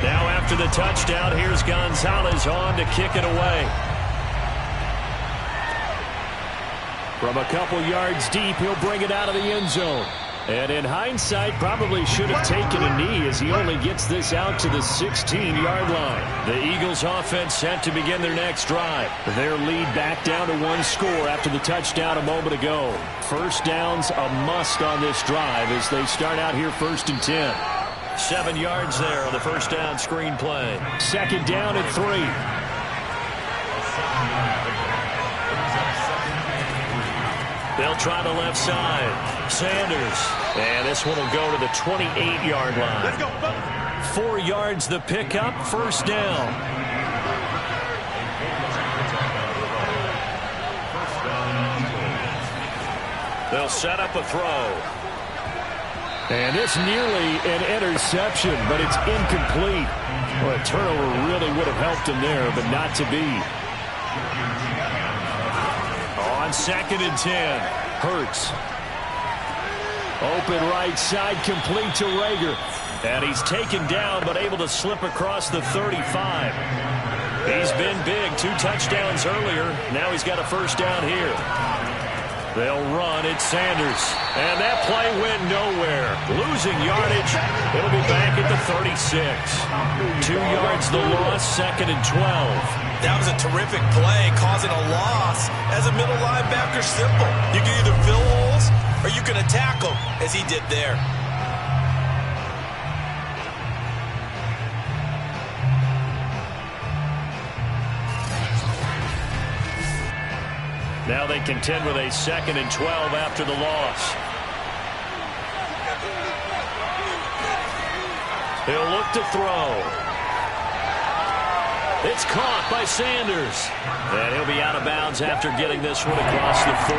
Now after the touchdown, here's Gonzalez on to kick it away. From a couple yards deep, he'll bring it out of the end zone. And in hindsight, probably should have taken a knee as he only gets this out to the 16-yard line. The Eagles offense set to begin their next drive. Their lead back down to 1 score after the touchdown a moment ago. 1st down's a must on this drive as they start out here 1st and 10. 7 yards there on the 1st down screen play. 2nd down and 3. They'll try the left side. Sanders. And this one will go to the 28-yard line. Let's go. 4 yards the pickup. 1st down. They'll set up a throw. And it's nearly an interception, but it's incomplete. Well, a turnover really would have helped him there, but not to be. On 2nd and 10, Hurts. Open right side, complete to Reagor. And he's taken down, but able to slip across the 35. He's been big. 2 touchdowns earlier. Now he's got a first down here. They'll run. It's Sanders. And that play went nowhere. Losing yardage. It'll be back at the 36. 2 yards the loss, 2nd and 12. That was a terrific play, causing a loss. As a middle linebacker, simple. You can either fill holes or you can attack them, as he did there. Now they contend with a 2nd and 12 after the loss. He'll look to throw. It's caught by Sanders. And he'll be out of bounds after getting this one across the 40.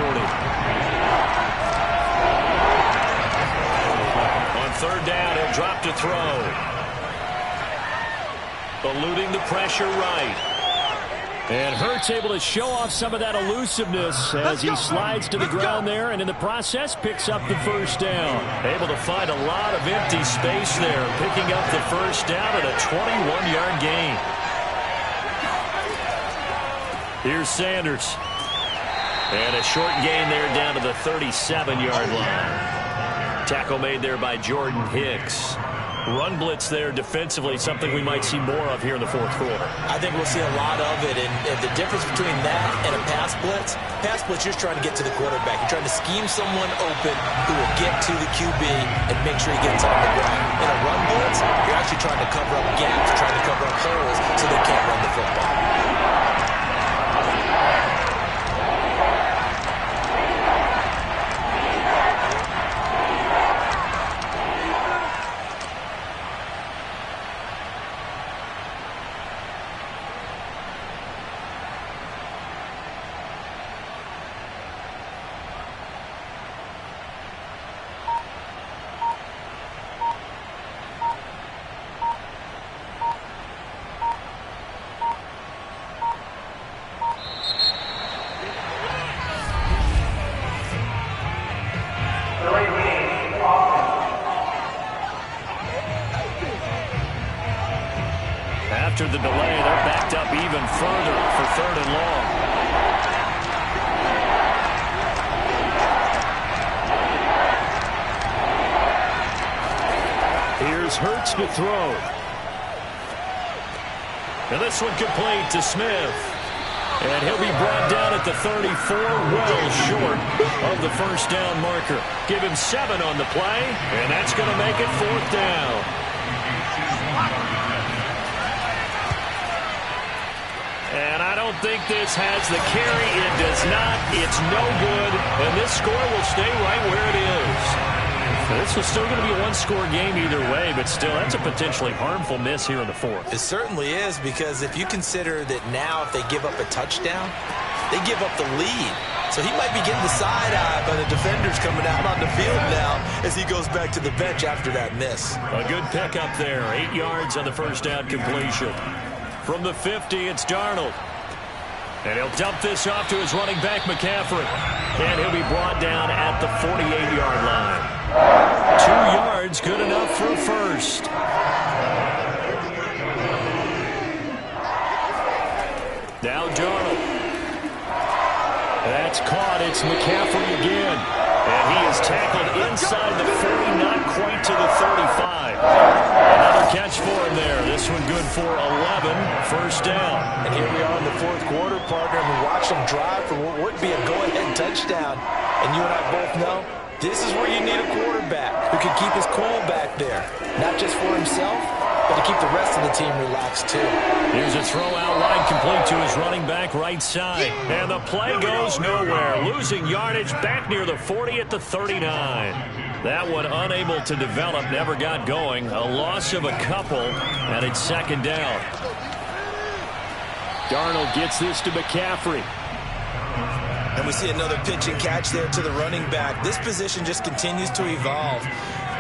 On 3rd down, he'll drop to throw. Eluding the pressure right. And Hurts able to show off some of that elusiveness as he slides to the ground there, and in the process picks up the first down. Able to find a lot of empty space there, picking up the first down at a 21-yard gain. Here's Sanders. And a short gain there down to the 37-yard line. Tackle made there by Jordan Hicks. Run blitz there defensively, something we might see more of here in the 4th quarter. I think we'll see a lot of it, and the difference between that and a pass blitz, you're just trying to get to the quarterback. You're trying to scheme someone open who will get to the QB and make sure he gets on the ground. In a run blitz, you're actually trying to cover up gaps, trying to cover up holes so they can't run the football. After the delay, they're backed up even further for 3rd and long. Here's Hurts to throw. And this one complete to Smith. And he'll be brought down at the 34, well short of the first down marker. Give him 7 on the play, and that's going to make it 4th down. And I don't think this has the carry. It does not. It's no good. And this score will stay right where it is. This is still going to be a one-score game either way, but still, that's a potentially harmful miss here in the 4th. It certainly is, because if you consider that now if they give up a touchdown, they give up the lead. So he might be getting the side eye by the defenders coming out on the field now as he goes back to the bench after that miss. A good pickup there. 8 yards on the first down completion. From the 50, it's Darnold. And he'll dump this off to his running back, McCaffrey. And he'll be brought down at the 48-yard line. 2 yards, good enough for a first. Now Darnold. That's caught. It's McCaffrey again. And he is tackled inside the 40, not quite to the 35. Another catch for him there. This one good for 11, first down. And here we are in the 4th quarter, partner, and we watch them drive for what would be a go-ahead touchdown. And you and I both know this is where you need a quarterback who can keep his cool back there. Not just for himself, but to keep the rest of the team relaxed too. Here's a throw out wide, complete to his running back right side. And the play goes nowhere. Losing yardage back near the 40 at the 39. That one unable to develop, never got going. A loss of a couple, and it's second down. Darnold gets this to McCaffrey. And we see another pitch and catch there to the running back. This position just continues to evolve.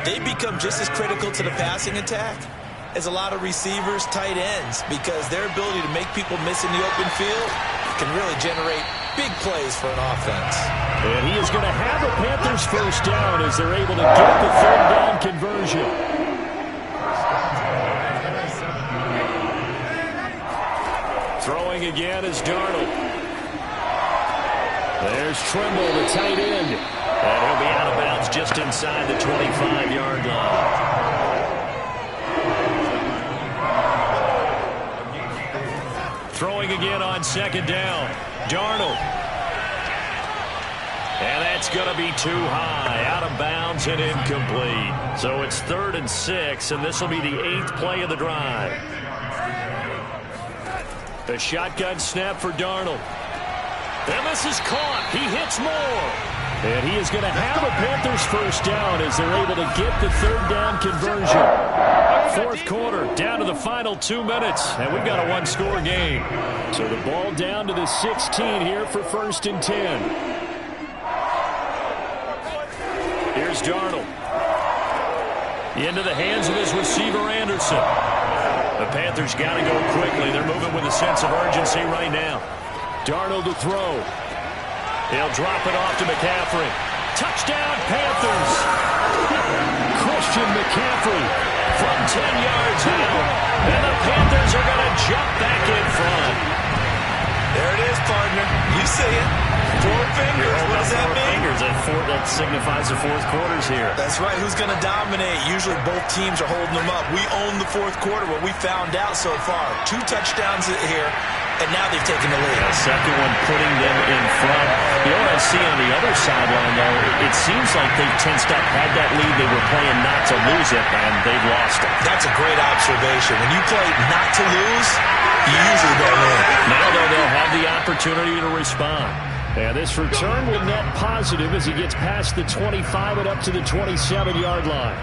They become just as critical to the passing attack as a lot of receivers, tight ends, because their ability to make people miss in the open field can really generate big plays for an offense. And he is going to have a Panthers first down as they're able to get the third down conversion. Throwing again is Darnold. There's Trimble, the tight end. And he'll be out of bounds just inside the 25-yard line. Throwing again on second down. Darnold. And that's going to be too high. Out of bounds and incomplete. So it's 3rd and 6, and this will be the 8th play of the drive. The shotgun snap for Darnold. And this is caught. He hits Moore. And he is going to have a Panthers first down as they're able to get the 3rd down conversion. 4th quarter, down to the final 2 minutes, and we've got a 1-score game. So the ball down to the 16 here for 1st and 10. Here's Darnold. Into the hands of his receiver, Anderson. The Panthers got to go quickly. They're moving with a sense of urgency right now. Darnold to throw. He'll drop it off to McCaffrey. Touchdown, Panthers! Christian McCaffrey from 10 yards out. And the Panthers are going to jump back in front. There it is, partner. You see it. 4 fingers. What does that mean? Fingers. That signifies the 4th quarter's here. That's right. Who's going to dominate? Usually both teams are holding them up. We own the 4th quarter. What we found out so far, 2 touchdowns here, and now they've taken the lead. The second one putting them in front. You know what I see on the other sideline, though? It seems like they've tensed up, had that lead. They were playing not to lose it, and they've lost it. That's a great observation. When you play not to lose, you usually don't win. Now, though, they'll have the opportunity to respond. And this return will net positive as he gets past the 25 and up to the 27-yard line.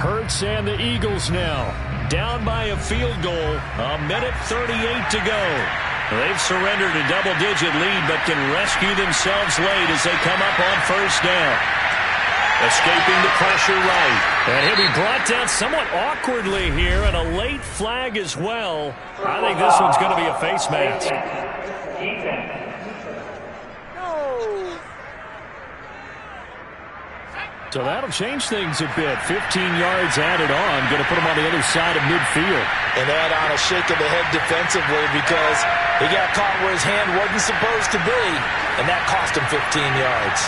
Hurts and the Eagles now down by a field goal. 1:38 to go. They've surrendered a double-digit lead but can rescue themselves late as they come up on 1st down. Escaping the pressure right. And he'll be brought down somewhat awkwardly here, and a late flag as well. I think this one's going to be a face mask. So that'll change things a bit. 15 yards added on. Going to put him on the other side of midfield. And add on a shake of the head defensively because he got caught where his hand wasn't supposed to be, and that cost him 15 yards.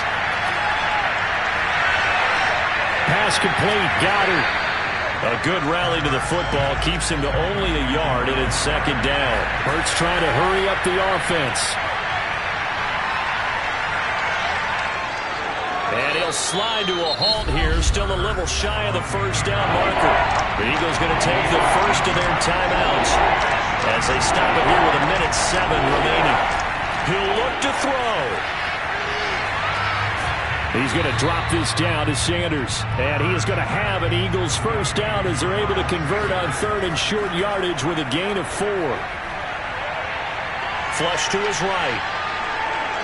Pass complete. Got it. A good rally to the football. Keeps him to only a yard, and it's 2nd down. Hurts trying to hurry up the offense. And he'll slide to a halt here, still a little shy of the 1st down marker. The Eagles going to take the first of their timeouts as they stop it here with 1:07 remaining. He'll look to throw. He's going to drop this down to Sanders. And he is going to have an Eagles first down as they're able to convert on 3rd and short yardage with a gain of 4. Flush to his right.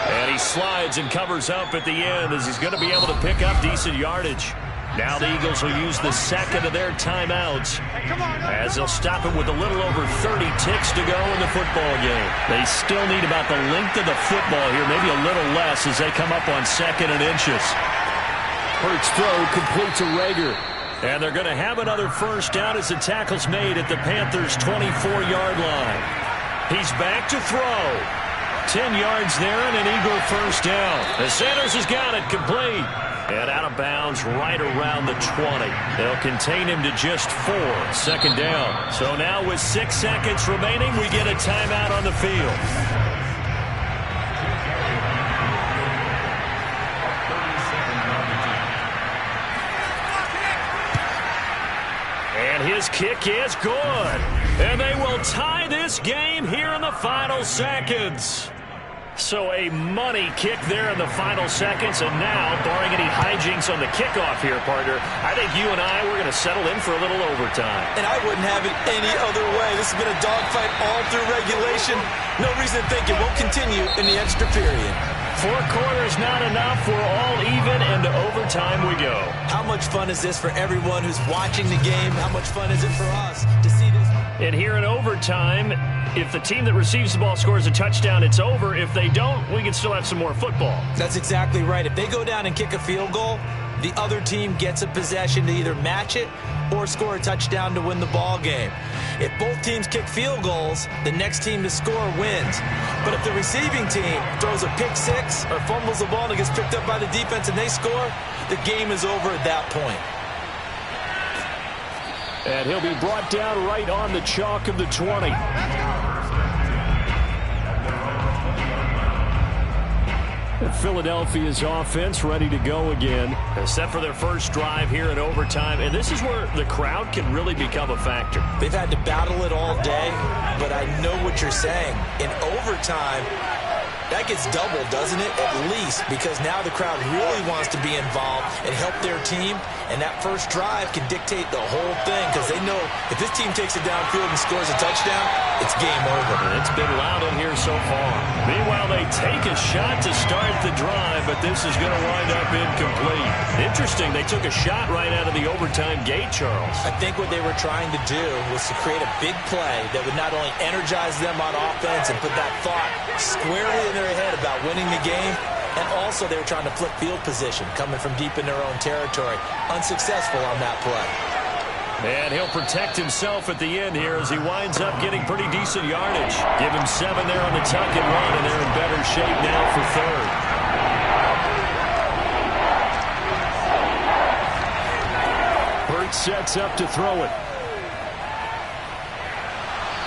And he slides and covers up at the end as he's going to be able to pick up decent yardage. Now the Eagles will use the second of their timeouts as they'll stop it with a little over 30 ticks to go in the football game. They still need about the length of the football here, maybe a little less as they come up on 2nd and inches. Hurts throw complete to Rager. And they're going to have another first down as the tackle's made at the Panthers' 24-yard line. He's back to throw. 10 yards there and an Eagle first down. The Sanders has got it complete. And out of bounds right around the 20. They'll contain him to just 4. 2nd down. So now with 6 seconds remaining, we get a timeout on the field. And his kick is good. And they will tie this game here in the final seconds. So a money kick there in the final seconds, and now, barring any hijinks on the kickoff here, partner, I think you and I, we're going to settle in for a little overtime. And I wouldn't have it any other way. This has been a dogfight all through regulation. No reason to think it won't continue in the extra period. 4 quarters not enough. We're all even, and to overtime we go. How much fun is this for everyone who's watching the game? How much fun is it for us to see this? And here in overtime, if the team that receives the ball scores a touchdown, it's over. If they don't, we can still have some more football. That's exactly right. If they go down and kick a field goal, the other team gets a possession to either match it or score a touchdown to win the ball game. If both teams kick field goals, the next team to score wins. But if the receiving team throws a pick six or fumbles the ball and it gets picked up by the defense and they score, the game is over at that point. And he'll be brought down right on the chalk of the 20. And Philadelphia's offense ready to go again. Set for their first drive here in overtime. And this is where the crowd can really become a factor. They've had to battle it all day, but I know what you're saying. In overtime, that gets doubled, doesn't it? At least, because now the crowd really wants to be involved and help their team, and that first drive can dictate the whole thing because they know if this team takes it downfield and scores a touchdown, it's game over. It's been loud in here so far. Meanwhile, they take a shot to start the drive, but this is going to wind up incomplete. Interesting, they took a shot right out of the overtime gate, Charles. I think what they were trying to do was to create a big play that would not only energize them on offense and put that thought squarely in their head about winning the game, and also they were trying to flip field position coming from deep in their own territory. Unsuccessful on that play. And he'll protect himself at the end here as he winds up getting pretty decent yardage. Give him 7 there on the tuck and run, and they're in better shape now for third. Hurts sets up to throw it.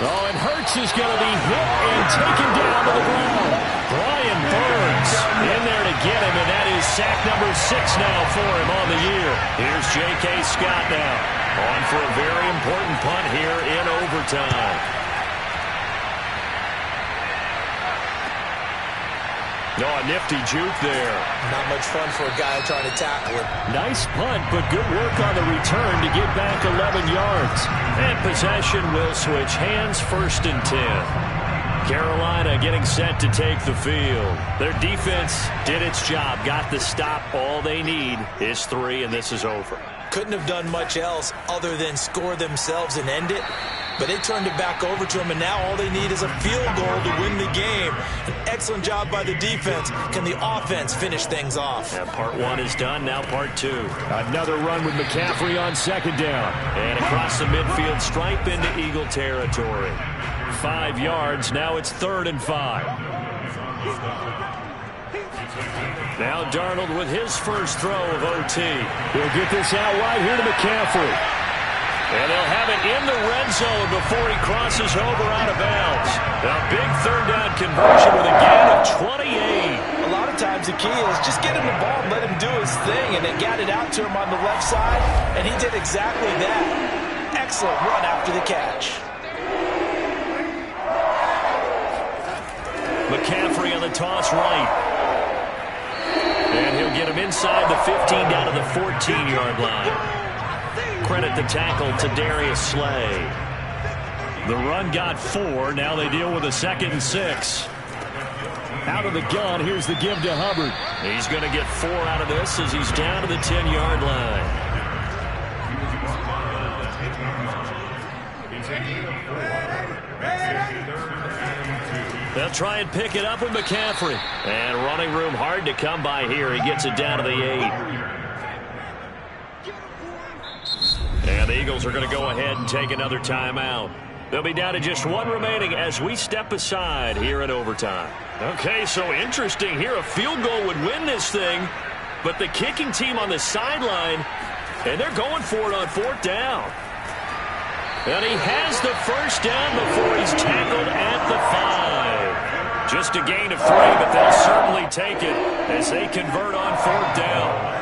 Oh, and Hurts is going to be hit and taken down to the ground. Brian Burns in there to get him, and that is sack number 6 now for him on the year. Here's J.K. Scott now, on for a very important punt here in overtime. Oh, a nifty juke there. Not much fun for a guy trying to tackle him. Nice punt, but good work on the return to get back 11 yards. And possession will switch hands, 1st and 10. Carolina getting set to take the field. Their defense did its job, got the stop. All they need is 3, and this is over. Couldn't have done much else other than score themselves and end it. But they turned it back over to him, and now all they need is a field goal to win the game. An excellent job by the defense. Can the offense finish things off? Yeah, part 1 is done, now part 2. Another run with McCaffrey on 2nd down. And across the midfield stripe into Eagle territory. 5 yards, now it's 3rd and 5. Now Darnold with his first throw of OT. He'll get this out wide here to McCaffrey. And they'll have it in the red zone before he crosses over out of bounds. A big 3rd down conversion with a gain of 28. A lot of times the key is just get him the ball and let him do his thing, and they got it out to him on the left side, and he did exactly that. Excellent run after the catch. McCaffrey on the toss right. And he'll get him inside the 15 down to the 14-yard line. Credit the tackle to Darius Slay. The run got 4. Now they deal with a 2nd and 6. Out of the gun, here's the give to Hubbard. He's going to get 4 out of this as he's down to the 10-yard line. They'll try and pick it up with McCaffrey. And running room hard to come by here. He gets it down to the 8. And the Eagles are going to go ahead and take another timeout. They'll be down to just 1 remaining as we step aside here in overtime. Okay, so interesting here. A field goal would win this thing, but the kicking team on the sideline, and they're going for it on 4th down. And he has the first down before he's tackled at the 5. Just a gain of 3, but they'll certainly take it as they convert on 4th down.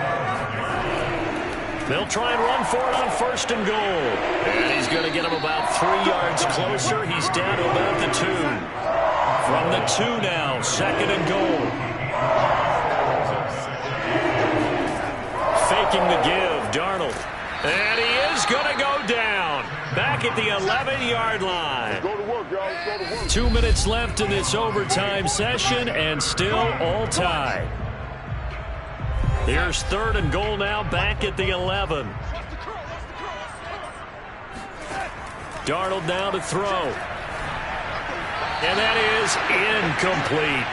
They'll try and run for it on 1st and goal. And he's going to get him about 3 yards closer. He's down to about the 2. From the 2 now, 2nd and goal. Faking the give, Darnold. And he is going to go down. Back at the 11-yard line. Go to work, y'all. Go to work. 2 minutes left in this overtime session, and still all tied. Here's 3rd and goal now, back at the 11. Darnold now to throw. And that is incomplete.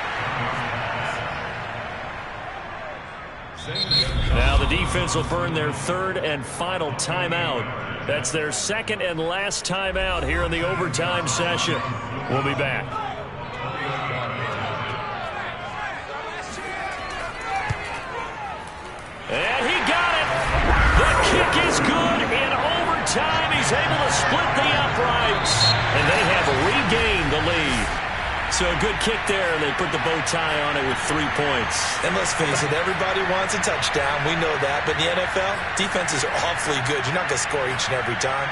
Now the defense will burn their third and final timeout. That's their second and last timeout here in the overtime session. We'll be back. And he got it. The kick is good in overtime. He's able to split the uprights. And they have regained the lead. So a good kick there. They put the bow tie on it with 3 points. And let's face it, everybody wants a touchdown. We know that. But in the NFL, defenses are awfully good. You're not going to score each and every time.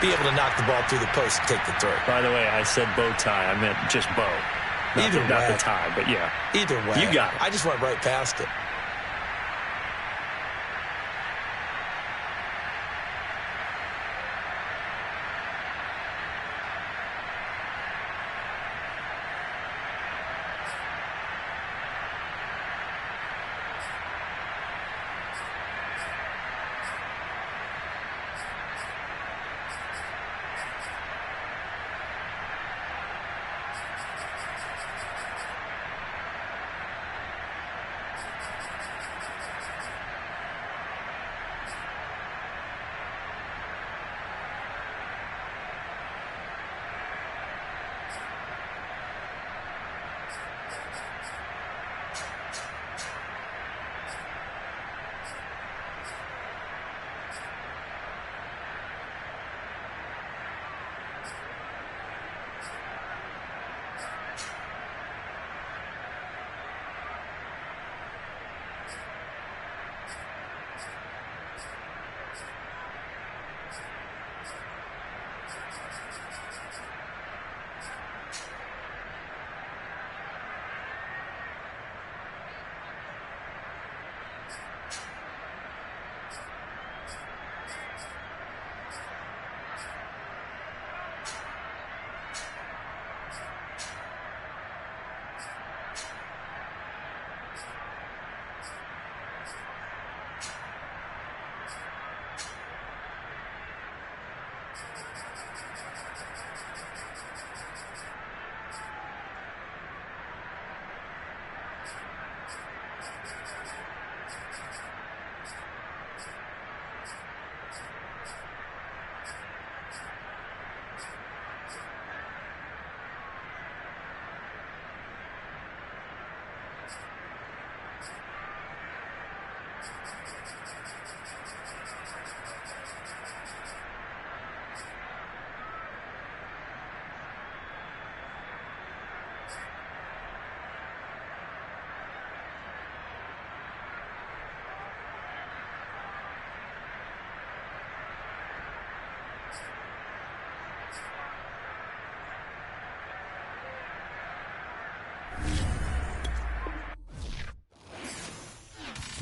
Be able to knock the ball through the post and take the throw. By the way, I said bow tie. I meant just bow. Not the tie, but yeah. Either way. You got it. I just went right past it.